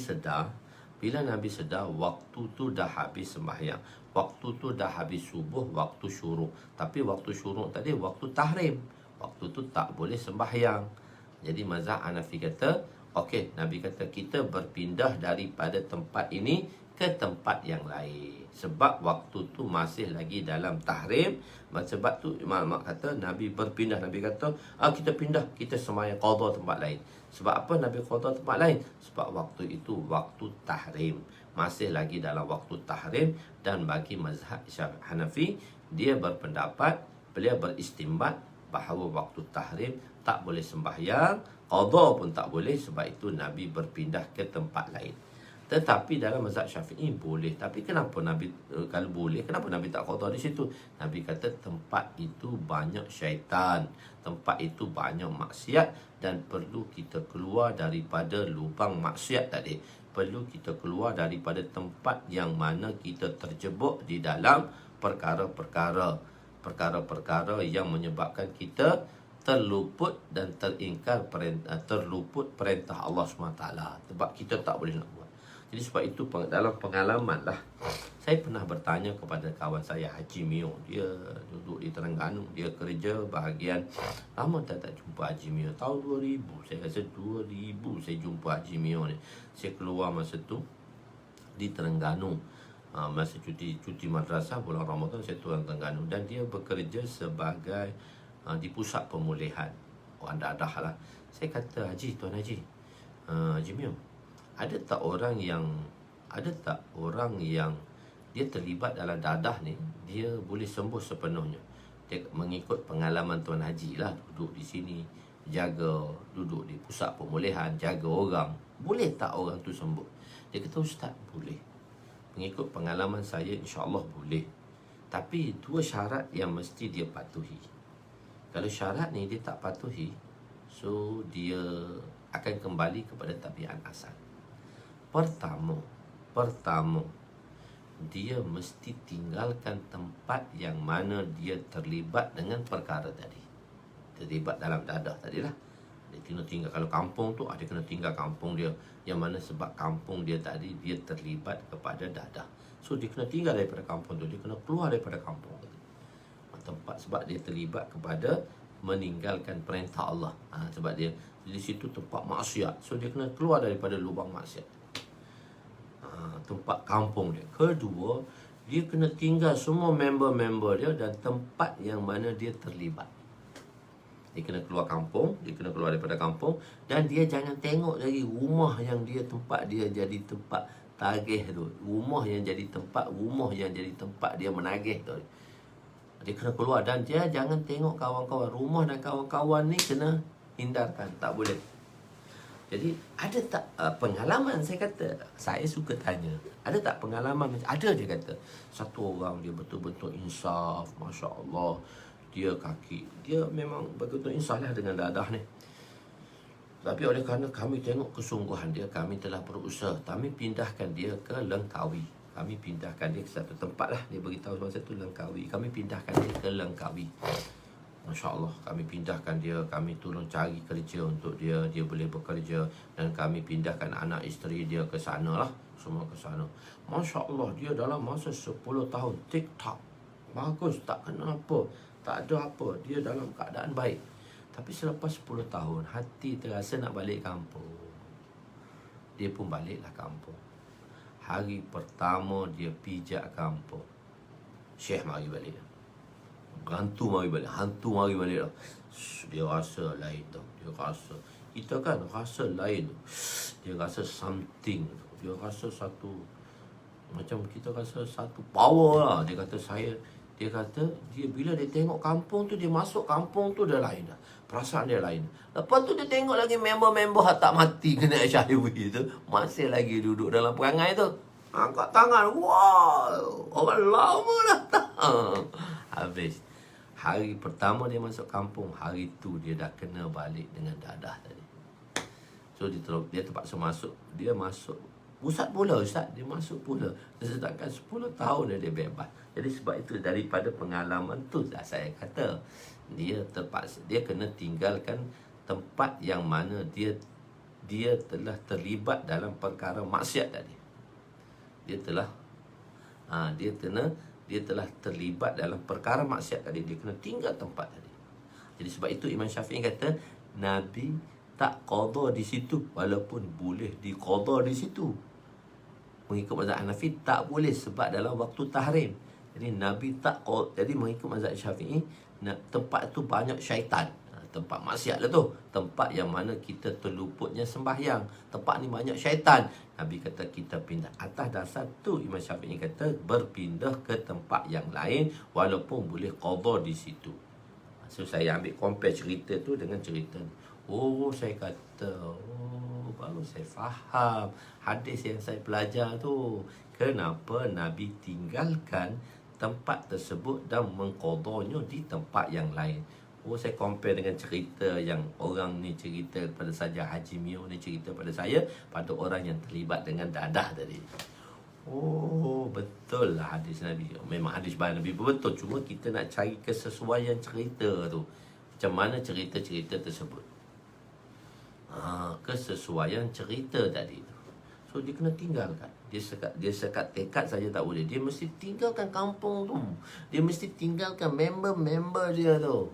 sedar waktu tu dah habis sembahyang, waktu tu dah habis subuh, waktu syuruk. Tapi waktu syuruk tadi waktu tahrim, waktu tu tak boleh sembahyang. Jadi mazhab Hanafi kata, okey, Nabi kata kita berpindah daripada tempat ini ke tempat yang lain, sebab waktu tu masih lagi dalam tahrim. Sebab tu Imam kata Nabi berpindah. Nabi kata kita pindah, kita sembahyang qada tempat lain. Sebab apa Nabi qada tempat lain? Sebab waktu itu waktu tahrim, masih lagi dalam waktu tahrim. Dan bagi mazhab Hanafi, dia berpendapat, beliau beristimbat bahawa waktu tahrim tak boleh sembahyang, qada pun tak boleh. Sebab itu Nabi berpindah ke tempat lain. Tetapi dalam mazhab Syafi'i boleh. Tapi kenapa Nabi, kalau boleh, kenapa Nabi tak qada di situ? Nabi kata tempat itu banyak syaitan, tempat itu banyak maksiat, dan perlu kita keluar daripada lubang maksiat tadi. Perlu kita keluar daripada tempat yang mana kita terjebak di dalam perkara-perkara yang menyebabkan kita terluput dan terluput perintah Allah SWT. Sebab kita tak boleh nak buat. Jadi sebab itu dalam pengalaman lah, saya pernah bertanya kepada kawan saya Haji Mio. Dia duduk di Terengganu, dia kerja bahagian, lama tak jumpa Haji Mio, tahun 2000. Saya rasa 2000 saya jumpa Haji Mio ni. Saya keluar masa tu di Terengganu, masa cuti madrasah bulan Ramadan, saya turun Terengganu. Dan dia bekerja sebagai di pusat pemulihan orang dadah lah. Saya kata, Tuan Haji, Haji Mio, ada tak orang yang dia terlibat dalam dadah ni, dia boleh sembuh sepenuhnya? Dia mengikut pengalaman Tuan Haji lah, duduk di sini, duduk di pusat pemulihan, jaga orang. Boleh tak orang tu sembuh? Dia kata, Ustaz, boleh. Mengikut pengalaman saya, insya-Allah boleh. Tapi 2 syarat yang mesti dia patuhi. Kalau syarat ni dia tak patuhi, so dia akan kembali kepada tabiat asal. Pertama, dia mesti tinggalkan tempat yang mana dia terlibat dengan perkara tadi. Terlibat dalam dadah tadilah. Dia kena tinggal, kalau kampung tu, dia kena tinggal kampung dia. Yang mana sebab kampung dia tadi, dia terlibat kepada dadah. So dia kena tinggal daripada kampung tu, dia kena keluar daripada kampung tu. Tempat sebab dia terlibat kepada meninggalkan perintah Allah. Sebab dia di situ tempat maksiat, so dia kena keluar daripada lubang maksiat. Tu tempat kampung dia. Kedua, dia kena tinggal semua member-member dia dan tempat yang mana dia terlibat. Dia kena keluar kampung, dia kena keluar daripada kampung, dan dia jangan tengok lagi rumah yang dia tempat dia jadi tempat tagih tu. Rumah yang jadi tempat dia menagih tu. Dia kena keluar dan dia jangan tengok kawan-kawan. Rumah dan kawan-kawan ni kena hindarkan, tak boleh. Jadi ada tak pengalaman, saya kata, saya suka tanya, ada tak pengalaman? Ada, dia kata, satu orang dia betul-betul insaf, Masya Allah. Dia memang betul-betul insaf lah dengan dadah ni. Tapi oleh kerana kami tengok kesungguhan dia, kami telah berusaha. Kami pindahkan dia ke Langkawi. Kami pindahkan dia ke satu tempat lah. Dia beritahu masa tu Langkawi. Kami pindahkan dia ke Langkawi. Masya Allah, kami pindahkan dia. Kami tolong cari kerja untuk dia. Dia boleh bekerja. Dan kami pindahkan anak isteri dia ke sana lah. Semua ke sana. Masya Allah, dia dalam masa 10 tahun TikTok. Bagus, tak kena apa. Tak ada apa. Dia dalam keadaan baik. Tapi selepas 10 tahun, hati terasa nak balik kampung. Dia pun baliklah kampung. Hari pertama dia pijak kampung, Syekh mari balik. Hantu mari balik lah. Dia rasa lain tau. Dia rasa, kita kan rasa lain. Dia rasa something. Dia rasa satu, macam kita rasa satu power lah. Dia kata dia bila dia tengok kampung tu, dia masuk kampung tu dah lain dah. Perasaan dia lain. Lepas tu dia tengok lagi member-member tak mati kena HIV tu masih lagi duduk dalam perangai tu. Angkat tangan. Wow, orang lama datang. Habis. Hari pertama dia masuk kampung, hari tu dia dah kena balik dengan dadah tadi. So dia terpaksa masuk. Dia masuk. Ustaz pula. Dia masuk pula. Sedangkan 10 tahun dia bebas. Jadi sebab itu daripada pengalaman tu dah saya kata, dia terpaksa, dia kena tinggalkan tempat yang mana dia telah terlibat dalam perkara maksiat tadi. Dia telah terlibat dalam perkara maksiat tadi. Dia kena tinggal tempat tadi. Jadi sebab itu Imam Syafi'i kata, Nabi tak qada di situ walaupun boleh diqada di situ. Mengikut mazhab Hanafi tak boleh sebab dalam waktu tahrim. Jadi Nabi tak, jadi mengikut mazhab Syafi'i, tempat tu banyak syaitan. Tempat maksiat lah tu. Tempat yang mana kita terluputnya sembahyang. Tempat ni banyak syaitan. Nabi kata kita pindah. Atas dasar tu Imam Syafi'i kata berpindah ke tempat yang lain walaupun boleh qada di situ. So saya ambil compare cerita tu dengan cerita ni. Oh, saya kata, baru saya faham hadis yang saya belajar tu. Kenapa Nabi tinggalkan tempat tersebut dan mengqadanya di tempat yang lain. Oh, saya compare dengan cerita yang orang ni cerita pada saja, Haji Mio ni cerita pada saya, pada orang yang terlibat dengan dadah tadi. Oh, betul lah hadis Nabi. Memang hadis Nabi betul. Cuma kita nak cari kesesuaian cerita tu. Macam mana cerita-cerita tersebut. Kesesuaian cerita tadi tu. So dia kena tinggalkan. Dia sekat tekad saja tak boleh. Dia mesti tinggalkan kampung tu. Dia mesti tinggalkan member-member dia tu.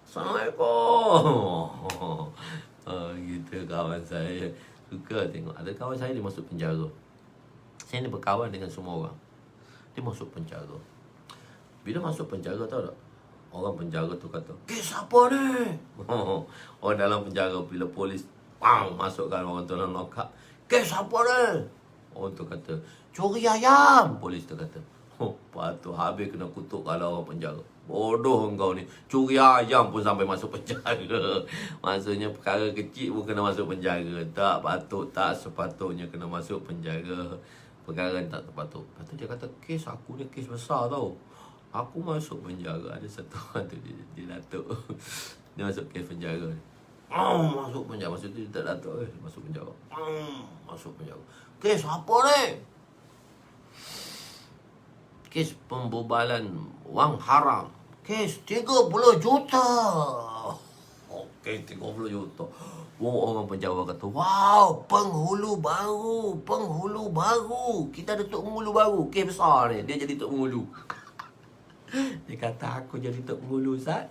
Assalamualaikum. Gitu kawan saya. Suka tengok. Ada kawan saya dia masuk penjara. Saya ni berkawan dengan semua orang. Dia masuk penjara. Bila masuk penjara tahu tak? Orang penjara tu kata, kes apa ni? Orang dalam penjara bila polis masukkan orang tu dalam lock up. Kes apa ni? Orang tu kata, curi ayam. Polis tu kata, patut habis kena kutuk kalau orang penjara. Bodoh engkau ni. Curi ayam pun sampai masuk penjara. Maksudnya perkara kecil pun kena masuk penjara. Tak patut, tak sepatutnya kena masuk penjara. Perkara tak terpatut. Lepas tu dia kata, kes aku ni kes besar tau. Aku masuk penjara. Ada satu orang tu dia datuk. Dia masuk kes penjara ni. Masuk penjara. Maksud tu dia tak datuk masuk penjara. Masuk penjara. Kes apa ni? Kes pembobalan wang haram. Kes 30 juta. Kes 30 juta. Orang penjara kata, wow, penghulu baru. Kita ada tok penghulu baru. Kes besar ni. Dia jadi tok penghulu. Dia kata, aku jadi tok penghulu, Ustaz.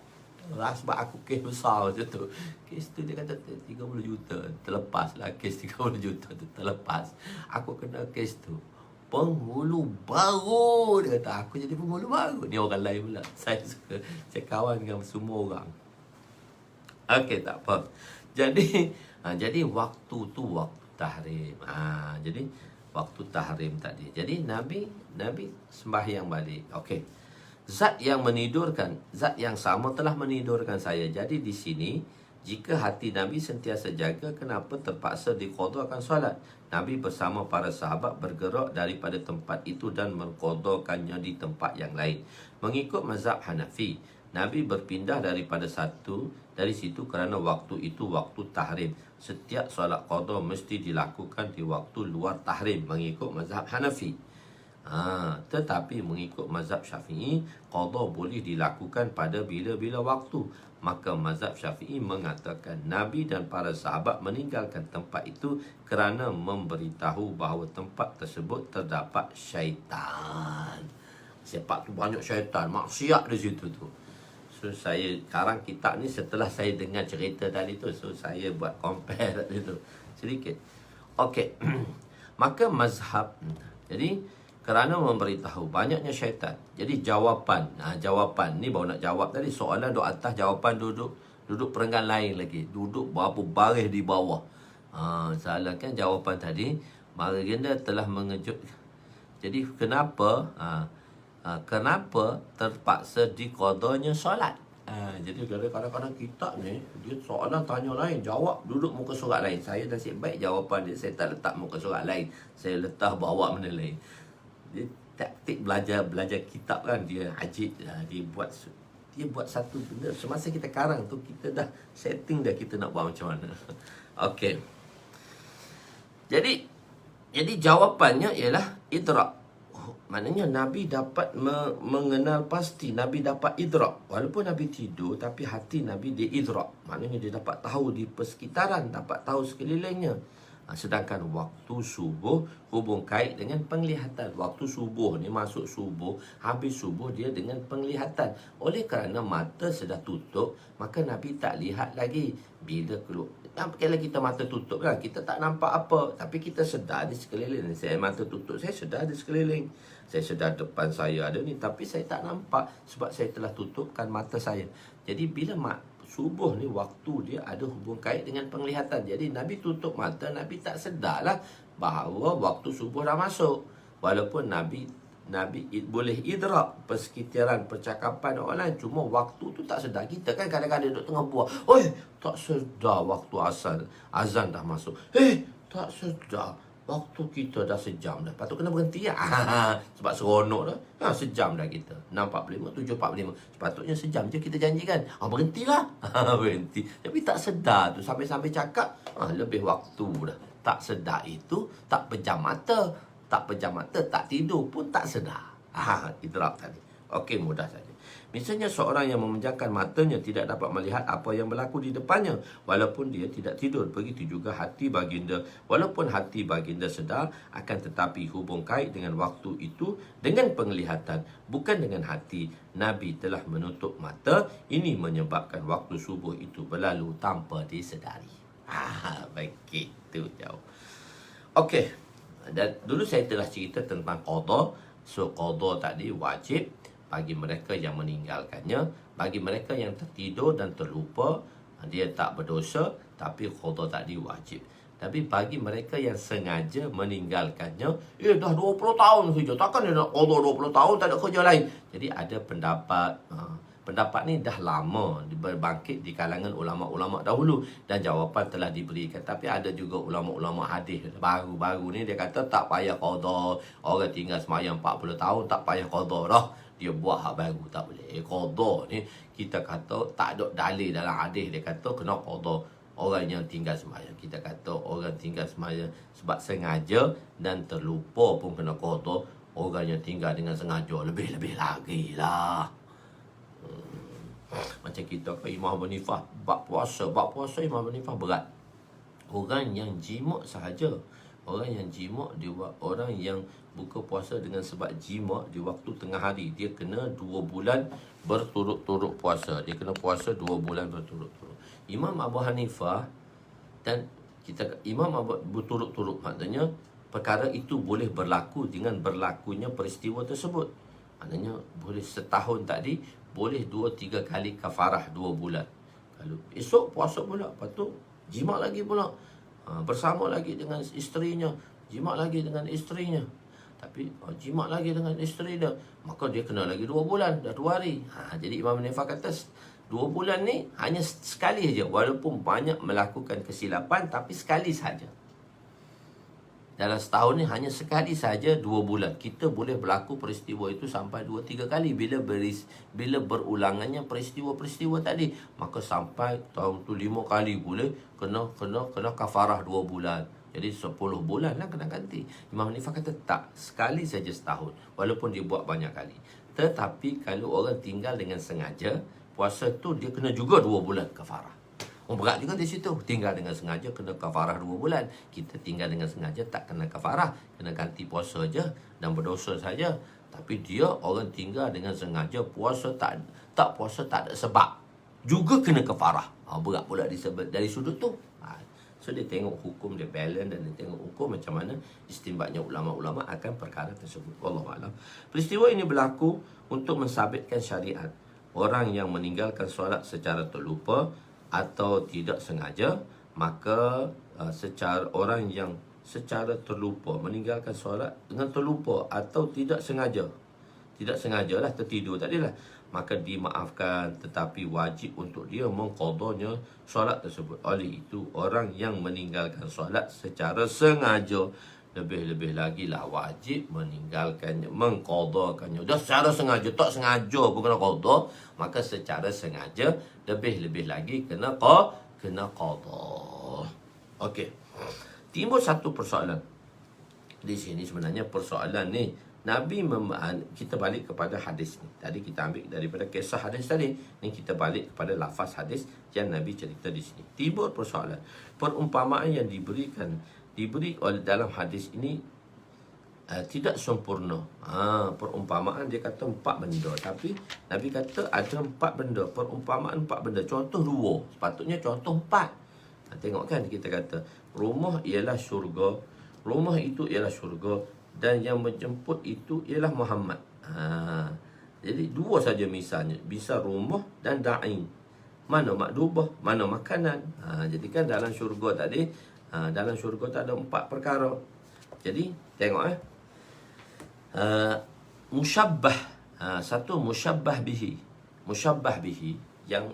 Sebab aku kes besar macam tu. Kes tu dia kata 30 juta. Terlepas lah kes 30 juta tu. Terlepas. Aku kena kes tu. penghulu baru. Dia kata, aku jadi penghulu baru. Ni orang lain pula. Saya suka, saya kawan dengan semua orang. Okey, tak apa. Jadi waktu tu waktu tahrim. Jadi waktu tahrim tadi. Jadi Nabi sembahyang balik. Okey. Zat yang menidurkan, zat yang sama telah menidurkan saya. Jadi di sini, jika hati Nabi sentiasa jaga, kenapa terpaksa diqadakan solat? Nabi bersama para sahabat bergerak daripada tempat itu dan mengqadakannya di tempat yang lain. Mengikut mazhab Hanafi, Nabi berpindah dari situ kerana waktu itu waktu tahrim. Setiap solat qada mesti dilakukan di waktu luar tahrim mengikut mazhab Hanafi. Tetapi mengikut mazhab Syafi'i, qada boleh dilakukan pada bila-bila waktu. Maka mazhab Syafi'i mengatakan Nabi dan para sahabat meninggalkan tempat itu kerana memberitahu bahawa tempat tersebut terdapat syaitan. Sepak tu banyak syaitan, maksiat di situ tu. So saya karang kitab ni setelah saya dengar cerita tadi tu, so saya buat compare tadi tu sedikit. Okey. Maka mazhab, jadi kerana memberitahu banyaknya syaitan. Jadi jawapan ni baru nak jawab tadi. Soalan duduk atas, jawapan duduk perenggan lain lagi. Duduk berapa baris di bawah. Soalan kan jawapan tadi, baginda telah mengejut. Jadi kenapa terpaksa diqadanya solat? Jadi kadang-kadang kitab ni, dia soalan tanya lain, jawab duduk muka surat lain. Saya nasib baik jawapan dia saya tak letak muka surat lain. Saya letak bawa benda lain. Dia taktik belajar kitab kan, dia ajib dia buat satu benda. Semasa kita karang tu, kita dah setting dah kita nak buat macam mana. Okey. Jadi jawapannya ialah idrak. Maknanya Nabi dapat mengenal pasti, Nabi dapat idrak. Walaupun Nabi tidur, tapi hati Nabi dia idrak. Maknanya dia dapat tahu di persekitaran, dapat tahu sekelilingnya. Sedangkan waktu subuh hubung kait dengan penglihatan. Waktu subuh ni, masuk subuh, habis subuh dia dengan penglihatan. Oleh kerana mata sudah tutup, maka Nabi tak lihat lagi. Bila keluar, kalau kita mata tutup kan, kita tak nampak apa, tapi kita sedar di sekeliling. Saya mata tutup, saya sedar di sekeliling. Saya sedar depan saya ada ni, tapi saya tak nampak sebab saya telah tutupkan mata saya. Jadi bila subuh ni waktu dia ada hubung kait dengan penglihatan. Jadi Nabi tutup mata, Nabi tak sedarlah bahawa waktu subuh dah masuk. Walaupun Nabi boleh idrak persekitaran percakapan orang lain, cuma waktu tu tak sedar. Kita kan kadang-kadang duduk tengah buah, tak sedar waktu azan dah masuk. Tak sedar waktu kita dah sejam dah. Patut kena berhenti sebab seronok dah. Sejam dah kita. 6.45, 7.45. Sepatutnya sejam je kita janjikan. Berhentilah. Berhenti. Tapi tak sedar tu. Sampai-sampai cakap, lebih waktu dah. Tak sedar itu, tak pejam mata. Tak pejam mata, tak tidur pun tak sedar. Idrak tadi. Okey, mudah saja. Misalnya seorang yang memejamkan matanya tidak dapat melihat apa yang berlaku di depannya, walaupun dia tidak tidur. Begitu juga hati baginda. Walaupun hati baginda sedar, akan tetapi hubung kait dengan waktu itu dengan penglihatan, bukan dengan hati. Nabi telah menutup mata. Ini menyebabkan waktu subuh itu berlalu tanpa disedari. Begitu jauh. Okey. Dan dulu saya telah cerita tentang qada. So qada tadi wajib bagi mereka yang meninggalkannya. Bagi mereka yang tertidur dan terlupa, dia tak berdosa, tapi qada tadi wajib. Tapi bagi mereka yang sengaja meninggalkannya, dah 20 tahun saja, takkan dia nak qada 20 tahun tak ada kerja lain. Jadi ada pendapat ni dah lama berbangkit di kalangan ulama-ulama dahulu, dan jawapan telah diberikan. Tapi ada juga ulama-ulama hadis baru-baru ni, dia kata tak payah qada. Orang tinggal semayang 40 tahun tak payah qada dah. Dia buat hak baru, tak boleh. Qada ni kita kata tak ada dalil dalam hadis dia kata kena qada. Orang yang tinggal semayang, kita kata orang tinggal semayang sebab sengaja dan terlupa pun kena qada. Orang yang tinggal dengan sengaja lebih-lebih lagi lah. Macam kita ke Imam Abu Hanifah bab puasa Imam Abu Hanifah berat. Orang yang jimat sahaja, orang yang jimat orang yang buka puasa dengan sebab jimat di waktu tengah hari, dia kena 2 bulan berturut-turut puasa. Dia kena puasa 2 bulan berturut-turut. Imam Abu Hanifah dan Imam Abu berturut-turut, maknanya perkara itu boleh berlaku dengan berlakunya peristiwa tersebut. Maknanya boleh setahun tadi, boleh 2-3 kali kafarah 2 bulan. Kalau esok puasa pula, lepas tu jima lagi pula, bersama lagi dengan isterinya, jima lagi dengan isterinya. Tapi jima lagi dengan isteri dia, maka dia kena lagi 2 bulan, dah 2 hari. Jadi Imam Hanifah kata 2 bulan ni hanya sekali saja, walaupun banyak melakukan kesilapan, tapi sekali saja. Dalam setahun ni hanya sekali saja 2 bulan. Kita boleh berlaku peristiwa itu sampai 2-3 kali. Bila berulangannya peristiwa-peristiwa tadi, maka sampai tahun tu 5 kali boleh kena kafarah 2 bulan. Jadi 10 bulan lah kena ganti. Imam Hanifah kata tak, sekali saja setahun, walaupun dia buat banyak kali. Tetapi kalau orang tinggal dengan sengaja, puasa tu dia kena juga 2 bulan kafarah. Berat juga di situ. Tinggal dengan sengaja kena kafarah 2 bulan. Kita tinggal dengan sengaja tak kena kafarah, kena ganti puasa je dan berdosa saja. Tapi dia orang tinggal dengan sengaja puasa tak puasa tak ada sebab, juga kena kafarah. Berat pula dari sudut tu. So dia tengok hukum, dia balance, dan dia tengok hukum macam mana istinbatnya ulama-ulama akan perkara tersebut. Wallahualam. Peristiwa ini berlaku untuk mensabitkan syariat. Orang yang meninggalkan solat secara terlupa atau tidak sengaja, maka orang yang secara terlupa meninggalkan solat dengan terlupa atau tidak sengaja lah, tertidur tadilah, maka dimaafkan, tetapi wajib untuk dia mengqadanya solat tersebut. Oleh itu, orang yang meninggalkan solat secara sengaja, lebih-lebih lagi lah wajib meninggalkannya, mengqadakannya. Dah secara sengaja, tak sengaja pun kena qada, maka secara sengaja lebih-lebih lagi kena qada. Okey. Timbul satu persoalan di sini. Sebenarnya persoalan ni kita balik kepada hadis ni. Tadi kita ambil daripada kisah hadis tadi. Ni kita balik kepada lafaz hadis yang Nabi cerita di sini. Timbul persoalan. Perumpamaan yang diberi oleh dalam hadis ini tidak sempurna. Perumpamaan dia kata 4 benda, tapi Nabi kata ada 4 benda. Perumpamaan 4 benda. Contoh 2, sepatutnya contoh 4. Tengok kan, kita kata rumah ialah syurga. Rumah itu ialah syurga, dan yang menjemput itu ialah Muhammad. Jadi 2 saja misalnya. Bisa rumah dan da'i. Mana makdubah, mana makanan. Jadi kan dalam syurga tadi, dalam syurga tak ada 4 perkara. Jadi tengok musyabbah. Satu musyabbah bihi. Musyabbah bihi yang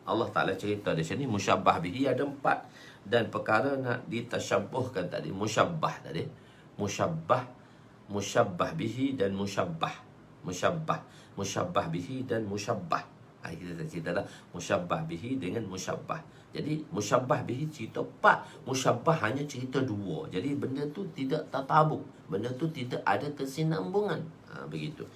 Allah Ta'ala cerita di sini, musyabbah bihi ada 4. Dan perkara nak ditasyabbuhkan tadi, musyabbah tadi, musyabbah bihi dan musyabbah bihi dan musyabbah. Kita cerita dah musyabbah bihi dengan musyabbah. Jadi musyabbah bihi cerita 4, musyabbah hanya cerita 2. Jadi benda tu tidak tatabuk, benda tu tidak ada kesinambungan. Begitu.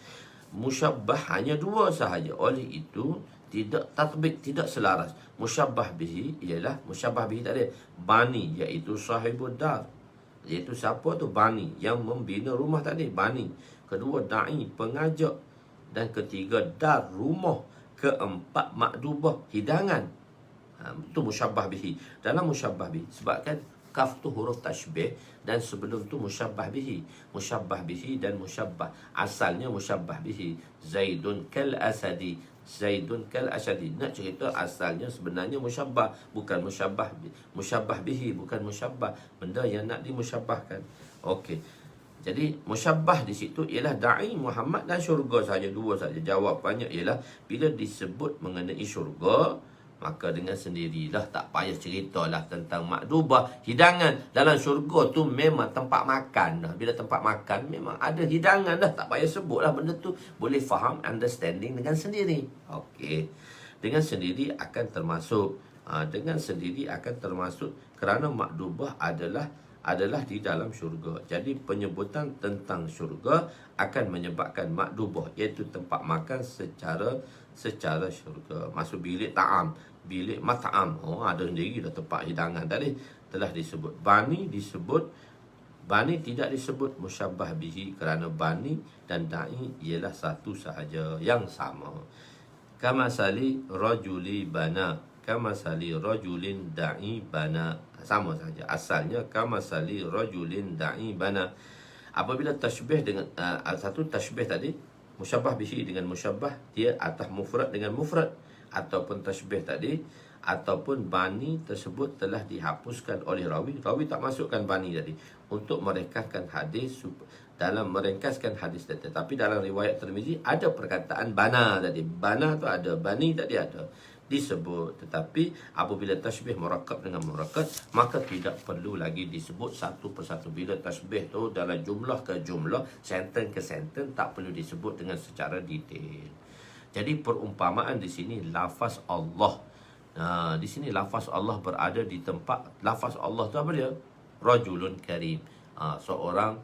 Musyabbah hanya 2 sahaja. Oleh itu tidak tatbik, tidak selaras. Musyabbah bihi ialah musyabbah bihi tadi bani, iaitu sahibud dar, iaitu siapa tu? Bani, yang membina rumah tadi, bani. Kedua, da'i, pengajak. Dan ketiga, dar, rumah. Keempat, makdubah, hidangan. Itu musyabbah bihi. Dalam musyabbah bihi, sebabkan kaf tu huruf tashbih, dan sebelum tu musyabbah bihi. Musyabbah bihi dan musyabbah. Asalnya musyabbah bihi. Zaidun kal asadi. Zaidun kal asadi. Nak cerita asalnya sebenarnya musyabbah, bukan musyabbah. Musyabbah bihi, bukan musyabbah. Benda yang nak dimusyabbahkan. Okey. Jadi musyabbah di situ ialah da'i, Muhammad dan syurga saja, 2 saja. Jawapannya ialah bila disebut mengenai syurga, maka dengan sendirilah tak payah ceritalah tentang makdubah, hidangan. Dalam syurga tu memang tempat makan dah. Bila tempat makan memang ada hidangan dah, tak payah sebutlah benda tu. Boleh faham, understanding dengan sendiri. Okey. Dengan sendiri akan termasuk kerana makdubah adalah di dalam syurga. Jadi penyebutan tentang syurga akan menyebabkan makdubah, iaitu tempat makan secara syurga. Masuk bilik ta'am, bilik mat'am. Ada sendiri dah tempat hidangan tadi telah disebut. Bani tidak disebut musyabbah bihi kerana bani dan da'i ialah satu sahaja yang sama. Kamasali rajuli bana, kamasali rajulin da'i bana. Sama saja. Asalnya kamasali rajulin da'i bana. Apabila tashbih dengan satu tashbih tadi, musyabbah bihi dengan musyabbah, dia atas mufrad dengan mufrad, ataupun tashbih tadi ataupun bani tersebut telah dihapuskan oleh rawi tak masukkan bani tadi untuk meringkaskan hadis, dalam meringkaskan hadis tadi. Tapi dalam riwayat Tirmizi ada perkataan bana tadi. Bana tu ada, bani tadi ada disebut. Tetapi apabila tasbih murakkab dengan murakkab, maka tidak perlu lagi disebut satu persatu. Bila tasbih tu dalam jumlah ke jumlah, sentence ke sentence, tak perlu disebut dengan secara detail. Jadi perumpamaan di sini lafaz Allah. Di sini lafaz Allah berada di tempat lafaz Allah tu apa dia? Rajulun karim. Seorang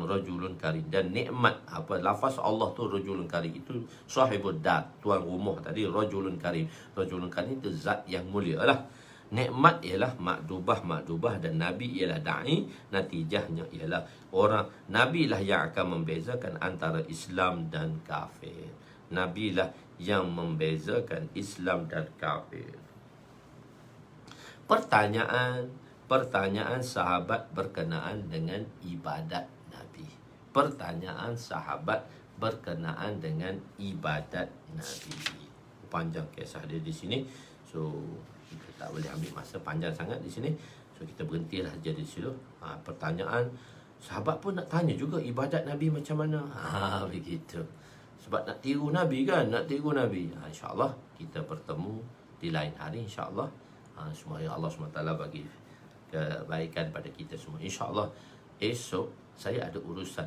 rajulun karim. Dan nikmat apa lafaz Allah tu rajulun karim itu sahibud dar, tuan rumah tadi rajulun karim. Rajulun karim itu zat yang mulia lah. Nikmat ialah makdubah dan nabi ialah da'i. Natijahnya ialah orang nabi lah yang akan membezakan antara Islam dan kafir. Nabi lah yang membezakan Islam dan kafir. Pertanyaan sahabat berkenaan dengan ibadat Nabi. Pertanyaan sahabat berkenaan dengan ibadat Nabi. Panjang kisah dia di sini. So kita tak boleh ambil masa panjang sangat di sini. So kita berhentilah jadi di situ. Pertanyaan sahabat pun nak tanya juga ibadat Nabi macam mana. Begitu. Sebab nak tiru Nabi kan, InsyaAllah kita bertemu di lain hari, insyaAllah. Semoga Allah SWT bagi kebaikan pada kita semua. InsyaAllah esok saya ada urusan,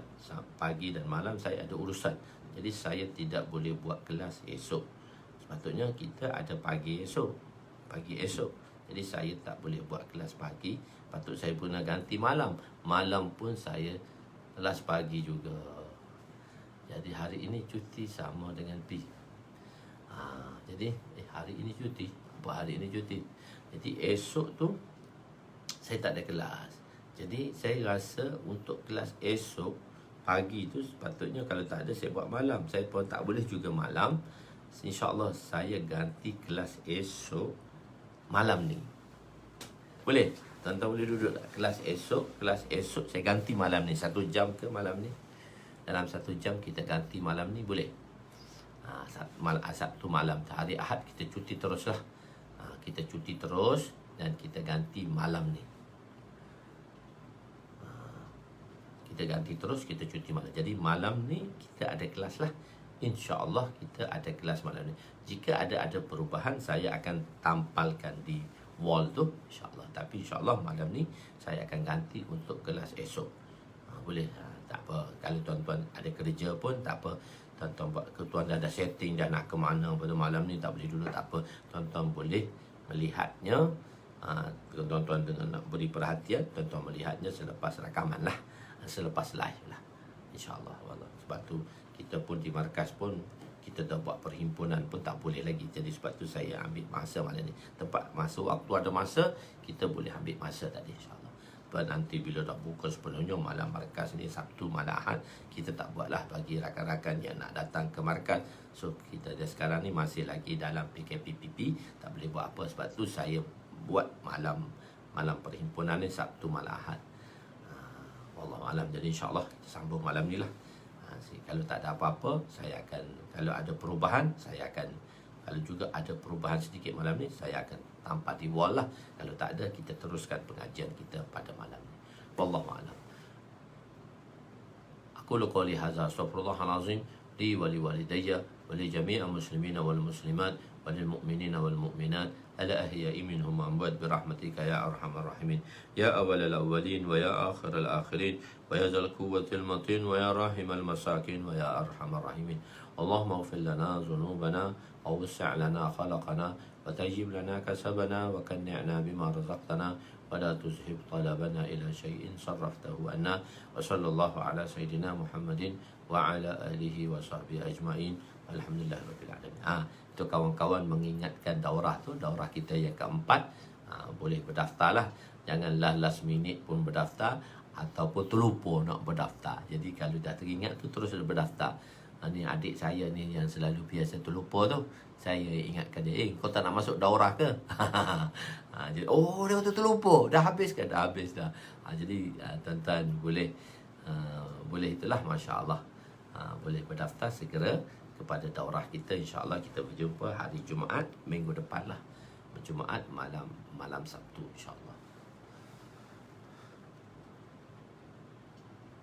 pagi dan malam saya ada urusan. Jadi saya tidak boleh buat kelas esok. Sepatutnya kita ada pagi esok. Jadi saya tak boleh buat kelas pagi. Patut saya pun nak ganti malam. Malam pun saya kelas pagi juga. Jadi hari ini cuti sama dengan P. Jadi hari ini cuti. Apa hari ini cuti? Jadi esok tu saya tak ada kelas. Jadi saya rasa untuk kelas esok pagi tu sepatutnya kalau tak ada saya buat malam. Saya pun tak boleh juga malam. InsyaAllah saya ganti kelas esok malam ni. Boleh? Tuan-tuan boleh duduk tak? Kelas esok saya ganti malam ni. 1 jam ke malam ni? Dalam 1 jam kita ganti malam ni boleh? Sabtu malam. Hari Ahad kita cuti terus lah. Kita cuti terus dan kita ganti malam ni. Kita ganti terus, kita cuti malam. Jadi malam ni kita ada kelas lah. InsyaAllah kita ada kelas malam ni. Jika ada perubahan, saya akan tampalkan di wall tu, InsyaAllah. Tapi InsyaAllah malam ni saya akan ganti untuk kelas esok. Boleh? Tak apa. Kalau tuan-tuan ada kerja pun tak apa. Tuan-tuan dah ada setting, dah nak ke mana pada malam ni, tak boleh dulu, tak apa. Tuan-tuan boleh melihatnya. Tuan-tuan dengan nak beri perhatian, tuan-tuan melihatnya selepas rakaman lah, selepas live lah, InsyaAllah. Sebab tu kita pun di markas pun kita dah buat perhimpunan pun tak boleh lagi. Jadi sebab tu saya ambil masa malam ni. Waktu ada masa, kita boleh ambil masa tadi, InsyaAllah. Nanti bila dah buka sepenuhnya malam markas ni, Sabtu malam Ahad, kita tak buatlah bagi rakan-rakan yang nak datang ke markas. So kita dah sekarang ni masih lagi dalam PKPPP, tak boleh buat apa. Sebab tu saya buat malam perhimpunan ni Sabtu malam Ahad. Wallahualam. Jadi insyaAllah kita sambung malam ni lah. Kalau tak ada apa-apa, saya akan, kalau ada perubahan, saya akan, kalau juga ada perubahan sedikit malam ni, saya akan tampak di wall lah. Kalau tak ada, kita teruskan pengajian kita pada malam ni. Wallahualam. Aqulu qouli hadza astaghfirullahal azim li wa li walidayya wa li jami'il muslimina wal muslimat wa lil mu'minina wal mu'minat ala ahya'i minhum amwat bi rahmatika ya arhamar rahimin ya awwalal awwalin wa ya akhiral akhirin wa ya zal quwwatil matin wa ya rahimal masakin wa ya arhamar rahimin. Allahumma ighfir lana dhunubana wa wasi' lana khalaqana wa tajib lana kasabana wa kanni'na bima razaqtana wa la tuzhib talabana ila syai'in sarraftahu anna wa sallallahu ala sayyidina Muhammadin wa ala alihi wa sahbihi ajma'in. Alhamdulillah rabbil alamin. Itu kawan-kawan mengingatkan daurah tu, daurah kita yang keempat. Boleh berdaftarlah. Janganlah last minute pun berdaftar ataupun terlupa nak berdaftar. Jadi kalau dah teringat tu terus berdaftar. Ni adik saya ni yang selalu biasa terlupa tu. saya ingatkan dia, kau tak nak masuk daurah ke? Jadi, dia betul-betul lupa. Dah habis ke? Dah habis dah. Jadi tuan-tuan boleh itulah, Masya Allah. Boleh berdaftar segera kepada daurah kita. InsyaAllah kita berjumpa hari Jumaat minggu depan lah. Jumaat malam Sabtu, InsyaAllah.